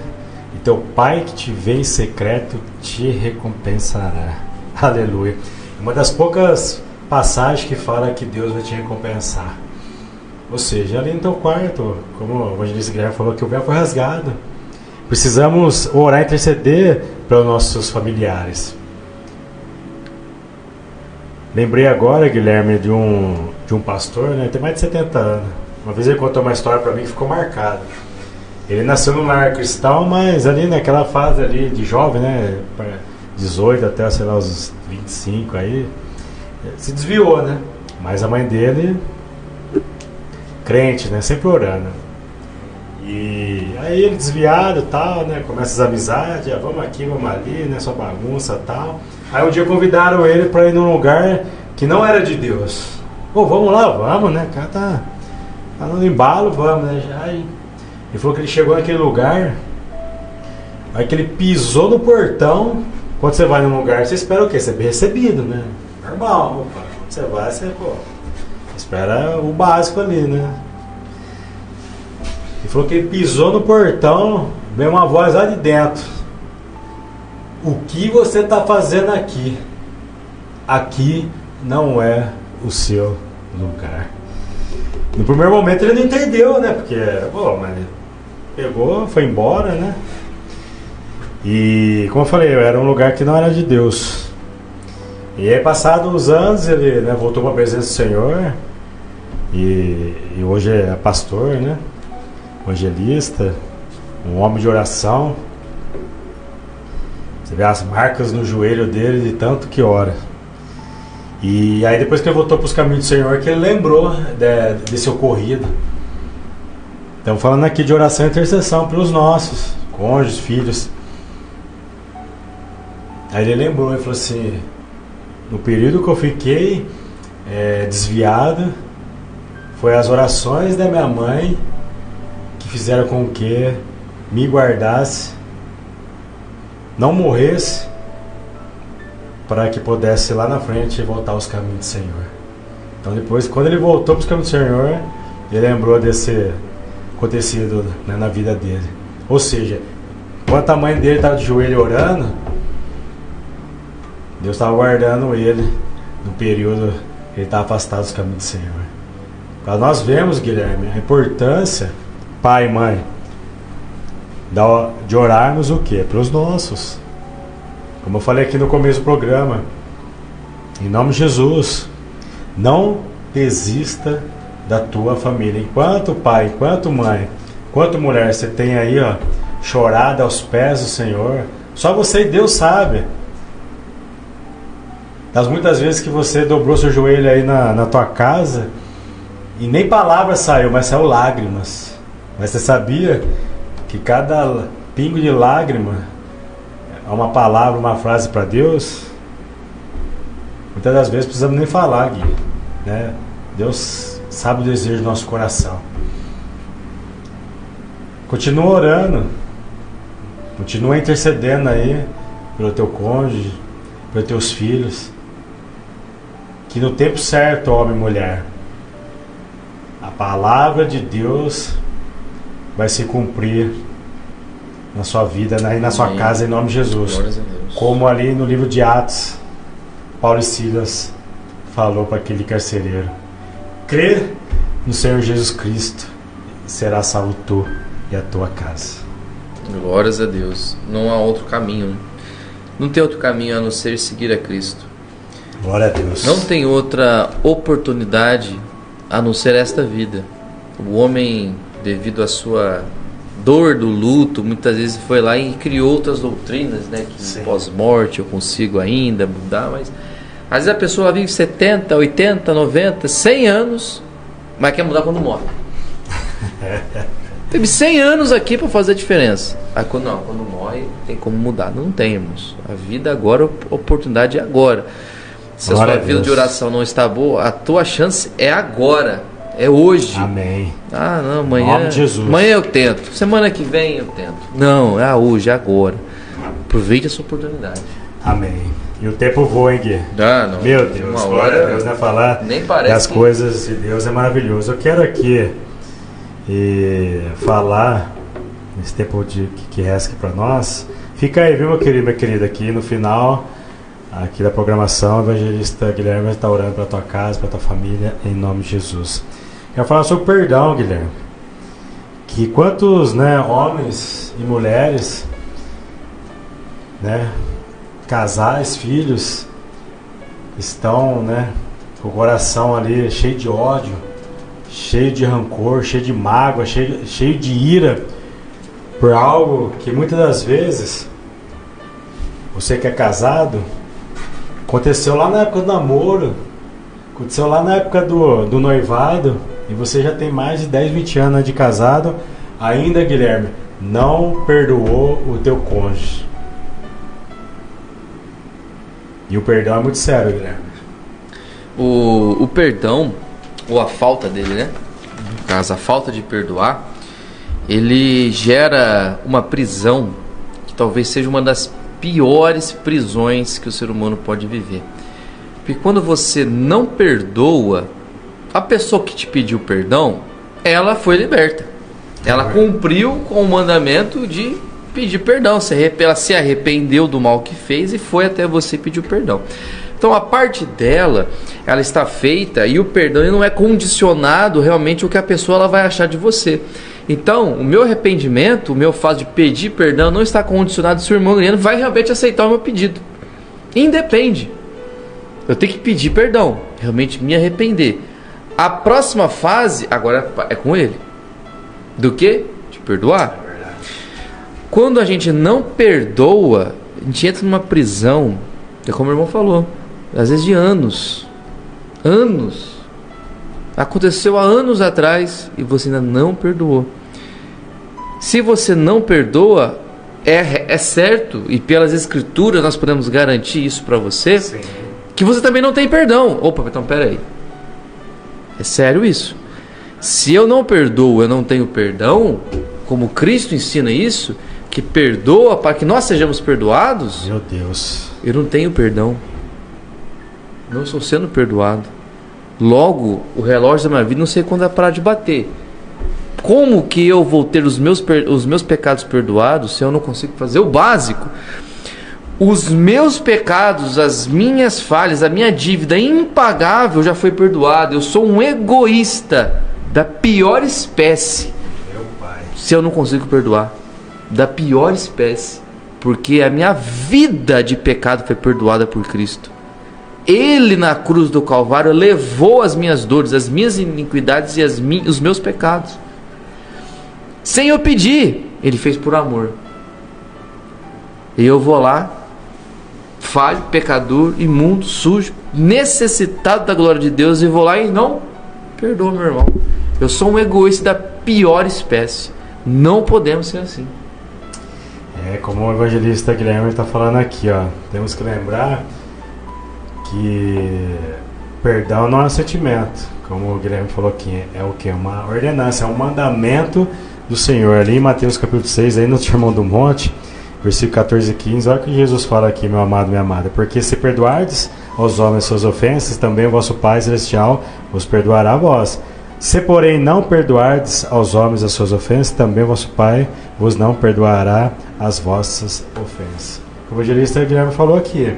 e teu pai que te vê em secreto te recompensará. Aleluia. Uma das poucas passagens que fala que Deus vai te recompensar. Ou seja, ali no teu quarto, como o evangelista Guilherme falou, que o véu foi rasgado. Precisamos orar e interceder para os nossos familiares. Lembrei agora, Guilherme, de um pastor, né? Tem mais de 70 anos. Uma vez ele contou uma história para mim que ficou marcada. Ele nasceu num lar cristão, mas ali naquela fase ali de jovem, né? 18 até, sei lá, os 25 aí, se desviou, né? Mas a mãe dele, crente, né? Sempre orando. E aí ele desviado e tal, né? Começa as amizades, vamos aqui, vamos ali, né? Só bagunça e tal. Aí um dia convidaram ele para ir num lugar que não era de Deus. Pô, vamos lá, vamos, né? O cara tá no embalo, vamos, né? Ele falou que ele chegou naquele lugar, aí que ele pisou no portão. Quando você vai num lugar, você espera o quê? Ser bem recebido, né? Normal. Opa. Quando você vai, você espera o básico ali, né? Ele falou que ele pisou no portão, veio uma voz lá de dentro. O que você está fazendo aqui? Aqui não é o seu lugar. No primeiro momento ele não entendeu, né? Porque, mas ele pegou, foi embora, né? E, como eu falei, era um lugar que não era de Deus. E aí, passados os anos, ele, né, voltou para a presença do Senhor. E hoje é pastor, né? Evangelista, um homem de oração. Você vê as marcas no joelho dele de tanto que ora. E aí depois que ele voltou para os caminhos do Senhor, que ele lembrou desse ocorrido. Estamos falando aqui de oração e intercessão pelos nossos cônjuges, filhos. Aí ele lembrou e falou assim: no período que eu fiquei desviado, foi as orações da minha mãe que fizeram com que me guardasse não morresse, para que pudesse lá na frente voltar aos caminhos do Senhor. Então depois, quando ele voltou para os caminhos do Senhor, ele lembrou desse acontecido, né, na vida dele. Ou seja, enquanto a mãe dele estava de joelho orando, Deus estava guardando ele no período que ele estava afastado dos caminhos do Senhor. Para nós vemos, Guilherme, a importância, pai e mãe, de orarmos o quê? Para os nossos. Como eu falei aqui no começo do programa, em nome de Jesus, não desista da tua família. Enquanto pai, enquanto mãe, enquanto mulher você tem aí, ó, chorado aos pés do Senhor, só você e Deus sabe das muitas vezes que você dobrou seu joelho aí na tua casa e nem palavra saiu, mas saiu lágrimas. Mas você sabia que cada pingo de lágrima é uma palavra, uma frase para Deus? Muitas das vezes precisamos nem falar, Gui, né? Deus sabe o desejo do nosso coração. Continua orando, continua intercedendo aí pelo teu cônjuge, pelos teus filhos, que no tempo certo, homem e mulher, a palavra de Deus vai se cumprir na sua vida, e na sua casa, em nome de Jesus. Como ali no livro de Atos, Paulo e Silas falou para aquele carcereiro: crê no Senhor Jesus Cristo, será salvo tu e a tua casa. Glórias a Deus. Não há outro caminho, né? Não tem outro caminho a não ser seguir a Cristo. Glória a Deus. Não tem outra oportunidade a não ser esta vida. O homem, devido à sua dor do luto, muitas vezes foi lá e criou outras doutrinas, né? Que pós-morte eu consigo ainda mudar, mas às vezes a pessoa vive 70, 80, 90, 100 anos, mas quer mudar quando morre. Teve 100 anos aqui para fazer a diferença. Aí quando morre, tem como mudar. Não temos. A vida agora, a oportunidade é agora. Se a sua vida de oração não está boa, a tua chance é agora. É hoje. Amém. Ah, não, amanhã. Em nome de Jesus. Amanhã eu tento. Semana que vem eu tento. Não, é hoje, é agora. Aproveite essa oportunidade. Amém. E o tempo voa, hein, Gui? Não. Meu Deus, glória a Deus, né? Falar nem parece das coisas de Deus é maravilhoso. Eu quero aqui falar nesse tempo que resta aqui para nós. Fica aí, viu, meu querido, minha querida, aqui no final aqui da programação, o evangelista Guilherme vai estar orando para tua casa, para tua família, em nome de Jesus. Quero falar sobre perdão, Guilherme. Que quantos, né, homens e mulheres, né, casais, filhos, estão, né, com o coração ali cheio de ódio, cheio de rancor, cheio de mágoa, cheio de ira por algo que muitas das vezes você que é casado, aconteceu lá na época do namoro, aconteceu lá na época do noivado, e você já tem mais de 10, 20 anos de casado, ainda, Guilherme, não perdoou o teu cônjuge. E o perdão é muito sério, Guilherme. O perdão, ou a falta dele, né? No caso, a falta de perdoar, ele gera uma prisão que talvez seja uma das piores prisões que o ser humano pode viver. Porque quando você não perdoa, a pessoa que te pediu perdão, ela foi liberta. Ela cumpriu com o mandamento de pedir perdão. Ela se arrependeu do mal que fez e foi até você pedir perdão. Então a parte dela, ela está feita, e o perdão ele não é condicionado realmente ao que a pessoa ela vai achar de você. Então, o meu arrependimento, o meu fato de pedir perdão não está condicionado se o irmão Guilherme vai realmente aceitar o meu pedido. Independe. Eu tenho que pedir perdão, realmente me arrepender. A próxima fase, agora é com ele. Do que? De perdoar. Quando a gente não perdoa, a gente entra numa prisão, é como o irmão falou, às vezes de anos. Anos. Aconteceu há anos atrás e você ainda não perdoou. Se você não perdoa, é certo, e pelas escrituras nós podemos garantir isso para você, sim, que você também não tem perdão. Opa, então pera aí. É sério isso. Se eu não perdoo, eu não tenho perdão, como Cristo ensina isso, que perdoa para que nós sejamos perdoados, Meu Deus. eu não tenho perdão. Não estou sendo perdoado. Logo, o relógio da minha vida não sei quando vai parar de bater. Como que eu vou ter os meus pecados perdoados se eu não consigo fazer o básico? Os meus pecados, as minhas falhas, a minha dívida impagável já foi perdoada. Eu sou um egoísta da pior espécie. Meu Pai. Se eu não consigo perdoar, da pior espécie, porque a minha vida de pecado foi perdoada por Cristo. Ele na cruz do Calvário levou as minhas dores, as minhas iniquidades e os meus pecados. Sem eu pedir, Ele fez por amor. E eu vou lá, falho, pecador, imundo, sujo, necessitado da glória de Deus, e vou lá e não perdoa meu irmão. Eu sou um egoísta da pior espécie. Não podemos ser assim. É como o evangelista Guilherme está falando aqui, ó. Temos que lembrar que perdão não é um sentimento, como o Guilherme falou aqui, é o que? Uma ordenança, é um mandamento do Senhor. Ali em Mateus capítulo 6, aí no Sermão do Monte, versículo 14 e 15, olha o que Jesus fala aqui, meu amado, minha amada: porque se perdoardes aos homens suas ofensas, também o vosso Pai Celestial vos perdoará a vós. Se porém não perdoardes aos homens as suas ofensas, também o vosso Pai vos não perdoará as vossas ofensas. O evangelista Guilherme falou aqui.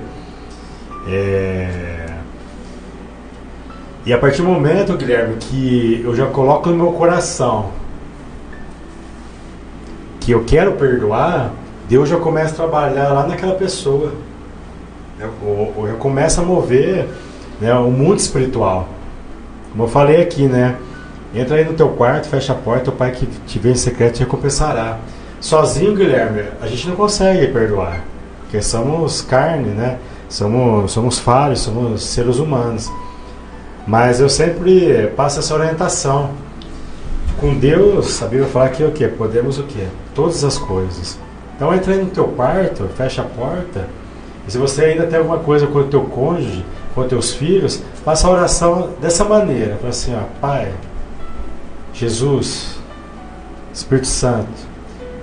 E a partir do momento, Guilherme, que eu já coloco no meu coração que eu quero perdoar, Deus já começa a trabalhar lá naquela pessoa. Eu começo a mover, né, o mundo espiritual. Como eu falei aqui, né? Entra aí no teu quarto, fecha a porta, o Pai que te vê em secreto te recompensará. Sozinho, Guilherme, a gente não consegue perdoar, porque somos carne, né? Somos falhos, somos seres humanos. Mas eu sempre passo essa orientação. Com Deus, a Bíblia fala que o quê? Podemos o quê? Todas as coisas. Então entra aí no teu quarto, fecha a porta. E se você ainda tem alguma coisa com o teu cônjuge, com os teus filhos, faça a oração dessa maneira. Fala assim, ó: Pai, Jesus, Espírito Santo,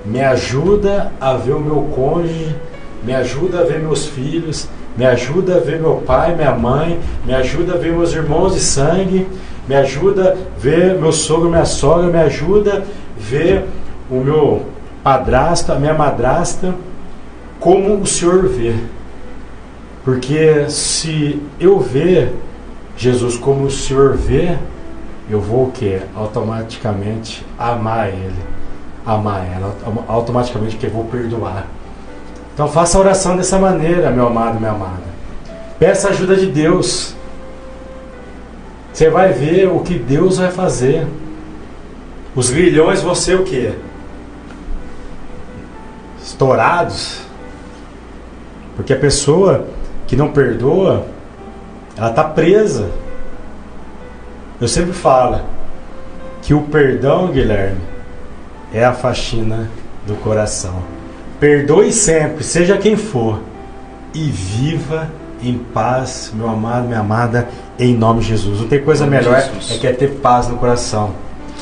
me ajuda a ver o meu cônjuge, me ajuda a ver meus filhos, me ajuda a ver meu pai, minha mãe, me ajuda a ver meus irmãos de sangue, me ajuda a ver meu sogro, minha sogra, me ajuda a ver o meu padrasto, a minha madrasta, como o Senhor vê. Porque se eu ver Jesus como o Senhor vê, eu vou o quê? Automaticamente amar Ele, amar ela, automaticamente que eu vou perdoar. Então faça a oração dessa maneira, meu amado, minha amada. Peça a ajuda de Deus. Você vai ver o que Deus vai fazer. Os grilhões vão ser o quê? Estourados. Porque a pessoa que não perdoa, ela está presa. Eu sempre falo que o perdão, Guilherme, é a faxina do coração. Perdoe sempre, seja quem for, e viva em paz, meu amado, minha amada, em nome de Jesus. Não tem coisa melhor é que é ter paz no coração,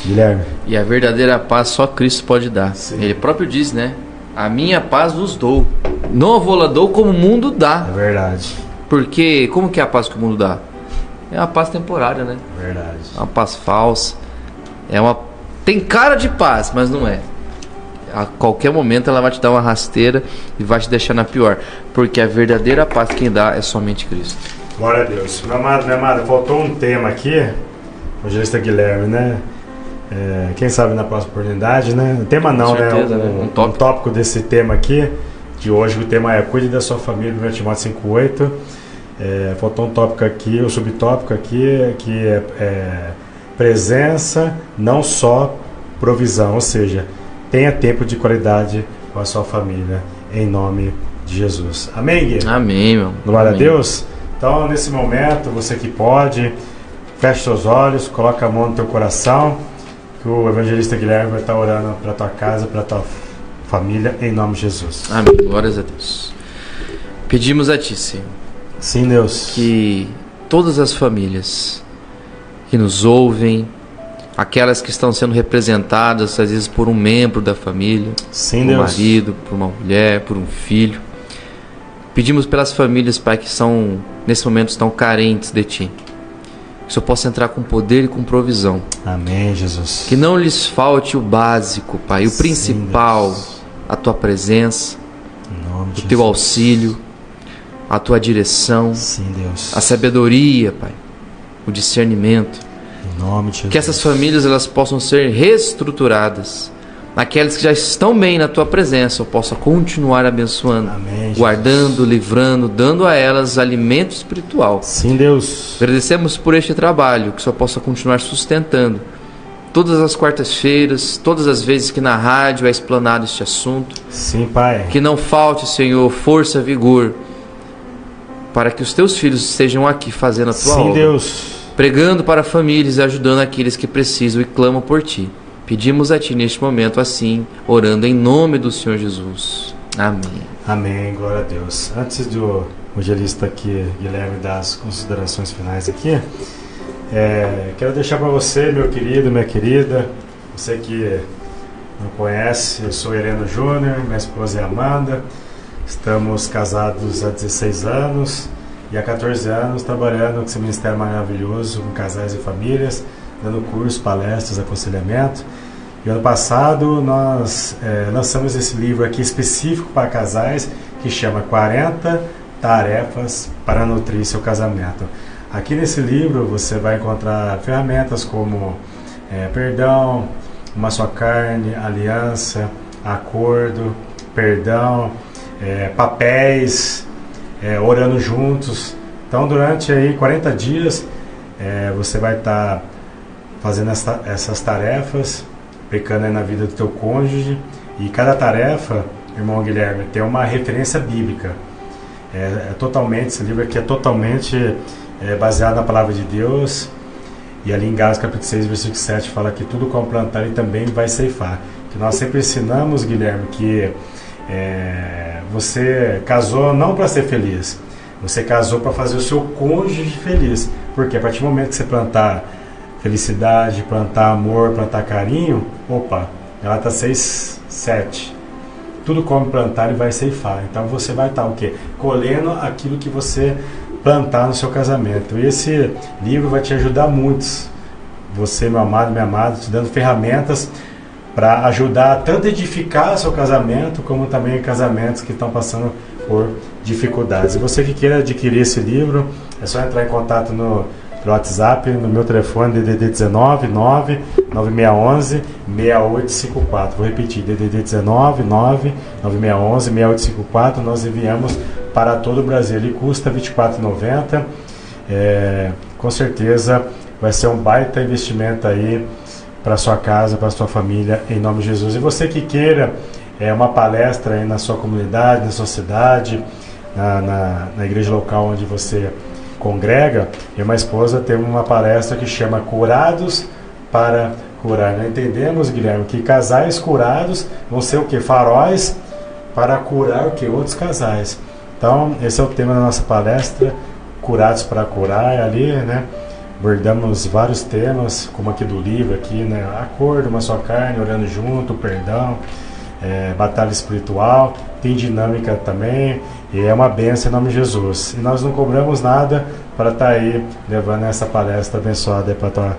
Guilherme. E a verdadeira paz só Cristo pode dar. Sim. Ele próprio diz, né? A minha paz vos dou. Não a vou-la dou como o mundo dá. É verdade. Porque como que é a paz que o mundo dá? É uma paz temporária, né? É verdade. É uma paz falsa. Tem cara de paz, mas não é. A qualquer momento ela vai te dar uma rasteira e vai te deixar na pior. Porque a verdadeira paz quem dá é somente Cristo. Glória a Deus. Meu amado, minha amada, faltou um tema aqui. O evangelista Guilherme, né? Quem sabe na próxima oportunidade, né? O tema não, certeza, né? Um tópico desse tema aqui, de hoje, o tema é Cuide da sua família, 1 Timóteo 5,8. Faltou um tópico aqui, o subtópico aqui, que é presença, não só provisão, ou seja, tenha tempo de qualidade com a sua família, em nome de Jesus. Amém, Gui? Amém, meu. Glória a Deus. Então, nesse momento, você que pode, feche seus olhos, coloca a mão no teu coração, que o evangelista Guilherme vai estar orando para tua casa, para tua família, em nome de Jesus. Amém. Glórias a Deus. Pedimos a Ti, Senhor. Sim, Deus. Que todas as famílias que nos ouvem, aquelas que estão sendo representadas às vezes por um membro da família, Sim, por um Deus. marido, por uma mulher, por um filho. Pedimos pelas famílias, Pai, que são nesse momento estão carentes de Ti, que o Senhor possa entrar com poder e com provisão. Amém, Jesus. Que não lhes falte o básico, Pai, o Sim, principal, Deus. a Tua presença, Em nome de o Teu Jesus. auxílio, a Tua direção, Sim, Deus. a sabedoria, Pai, o discernimento. Em nome de Jesus. Que essas famílias elas possam ser reestruturadas. Aqueles que já estão bem na Tua presença, eu possa continuar abençoando, Amém, Jesus. guardando, livrando, dando a elas alimento espiritual. Sim, Deus. Agradecemos por este trabalho, que o Senhor possa continuar sustentando. Todas as quartas-feiras, todas as vezes que na rádio é explanado este assunto. Sim, Pai. Que não falte, Senhor, força, vigor, para que os Teus filhos estejam aqui fazendo a Tua Sim, obra. Deus. Pregando para famílias e ajudando aqueles que precisam e clamam por Ti. Pedimos a Ti neste momento assim, orando em nome do Senhor Jesus. Amém. Amém, glória a Deus. Antes do evangelista aqui, Guilherme, dar as considerações finais aqui, quero deixar para você, meu querido, minha querida, você que não conhece, eu sou Heleno Júnior, minha esposa é Amanda, estamos casados há 16 anos e há 14 anos trabalhando com esse ministério maravilhoso, com casais e famílias, dando cursos, palestras, aconselhamento. E ano passado nós lançamos esse livro aqui específico para casais, que chama 40 Tarefas para Nutrir Seu Casamento. Aqui nesse livro você vai encontrar ferramentas como perdão, uma só carne, aliança, acordo, perdão, papéis, orando juntos. Então durante aí 40 dias você vai estar fazendo essas tarefas, aplicando aí na vida do teu cônjuge, e cada tarefa, irmão Guilherme, tem uma referência bíblica. Esse livro aqui é totalmente baseado na palavra de Deus, e ali em Gálatas capítulo 6, versículo 7 fala que tudo como plantar ele também vai ceifar. Que nós sempre ensinamos, Guilherme, que você casou não para ser feliz, você casou para fazer o seu cônjuge feliz, porque a partir do momento que você plantar felicidade, plantar amor, plantar carinho, Gálatas 6, 7. Tudo como plantar e vai ceifar. Então você vai estar o quê? Colhendo aquilo que você plantar no seu casamento. E esse livro vai te ajudar muito. Você, meu amado, minha amada, te dando ferramentas para ajudar a tanto edificar seu casamento, como também casamentos que estão passando por dificuldades. E você que queira adquirir esse livro, é só entrar em contato no WhatsApp, no meu telefone, DDD 19 9 9611 6854. Vou repetir, DDD 19 9 9611 6854. Nós enviamos para todo o Brasil. Ele custa R$ 24,90. Com certeza vai ser um baita investimento aí para sua casa, para sua família, em nome de Jesus. E você que queira uma palestra aí na sua comunidade, na sua cidade, na igreja local onde você congrega, eu e minha esposa temos uma palestra que chama Curados para Curar. Nós entendemos, Guilherme, que casais curados vão ser o que? Faróis para curar o que? Outros casais. Então, esse é o tema da nossa palestra, Curados para Curar. Ali, né, abordamos vários temas, como aqui do livro, aqui, né, acordo, uma só carne, orando junto, perdão, batalha espiritual, tem dinâmica também, e é uma bênção em nome de Jesus. E nós não cobramos nada para estar aí levando essa palestra abençoada para a tua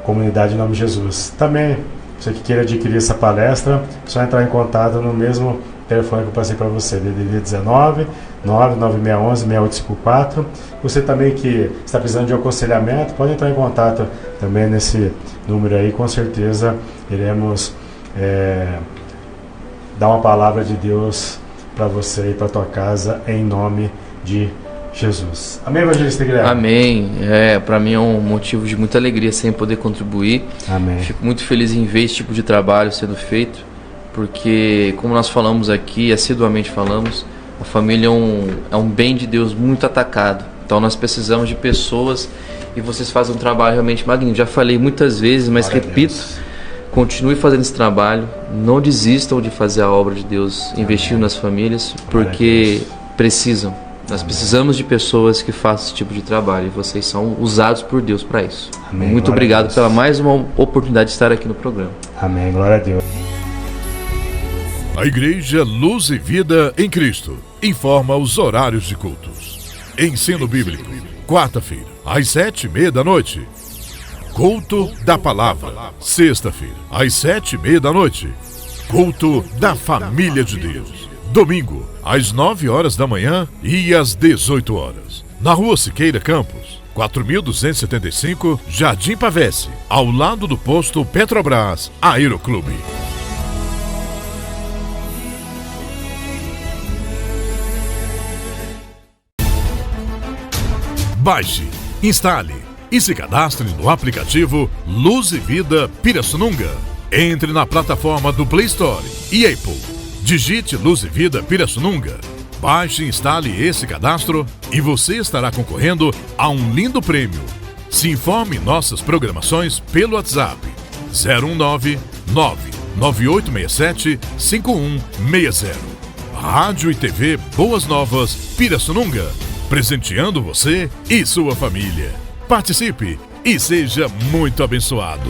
comunidade em nome de Jesus. Também, você que queira adquirir essa palestra, é só entrar em contato no mesmo telefone que eu passei para você, DDD 19 99611 6854. Você também que está precisando de um aconselhamento, pode entrar em contato também nesse número aí, com certeza iremos dar uma palavra de Deus para você e para tua casa, em nome de Jesus. Amém, evangelista Guilherme? Amém. Para mim é um motivo de muita alegria sempre poder contribuir. Amém. Fico muito feliz em ver esse tipo de trabalho sendo feito, porque, como nós falamos aqui, assiduamente falamos, a família é um bem de Deus muito atacado. Então nós precisamos de pessoas, e vocês fazem um trabalho realmente magnífico. Já falei muitas vezes, mas repito, continue fazendo esse trabalho, não desistam de fazer a obra de Deus, investindo nas famílias, porque precisam. Nós precisamos de pessoas que façam esse tipo de trabalho e vocês são usados por Deus para isso. Amém. Muito obrigado pela mais uma oportunidade de estar aqui no programa. Amém, glória a Deus. A Igreja Luz e Vida em Cristo informa os horários de cultos. Ensino Bíblico, quarta-feira, às 7:30 da noite. Culto da Palavra, sexta-feira, às 7:30 da noite. Culto da Família de Deus, domingo, às 9 horas da manhã e às 18 horas. Na Rua Siqueira Campos, 4275, Jardim Pavese, ao lado do posto Petrobras Aeroclube. Baixe, instale e se cadastre no aplicativo Luz e Vida Pirassununga. Entre na plataforma do Play Store e Apple. Digite Luz e Vida Pirassununga. Baixe e instale esse cadastro e você estará concorrendo a um lindo prêmio. Se informe em nossas programações pelo WhatsApp 019-99867-5160. Rádio e TV Boas Novas Pirassununga, presenteando você e sua família. Participe e seja muito abençoado.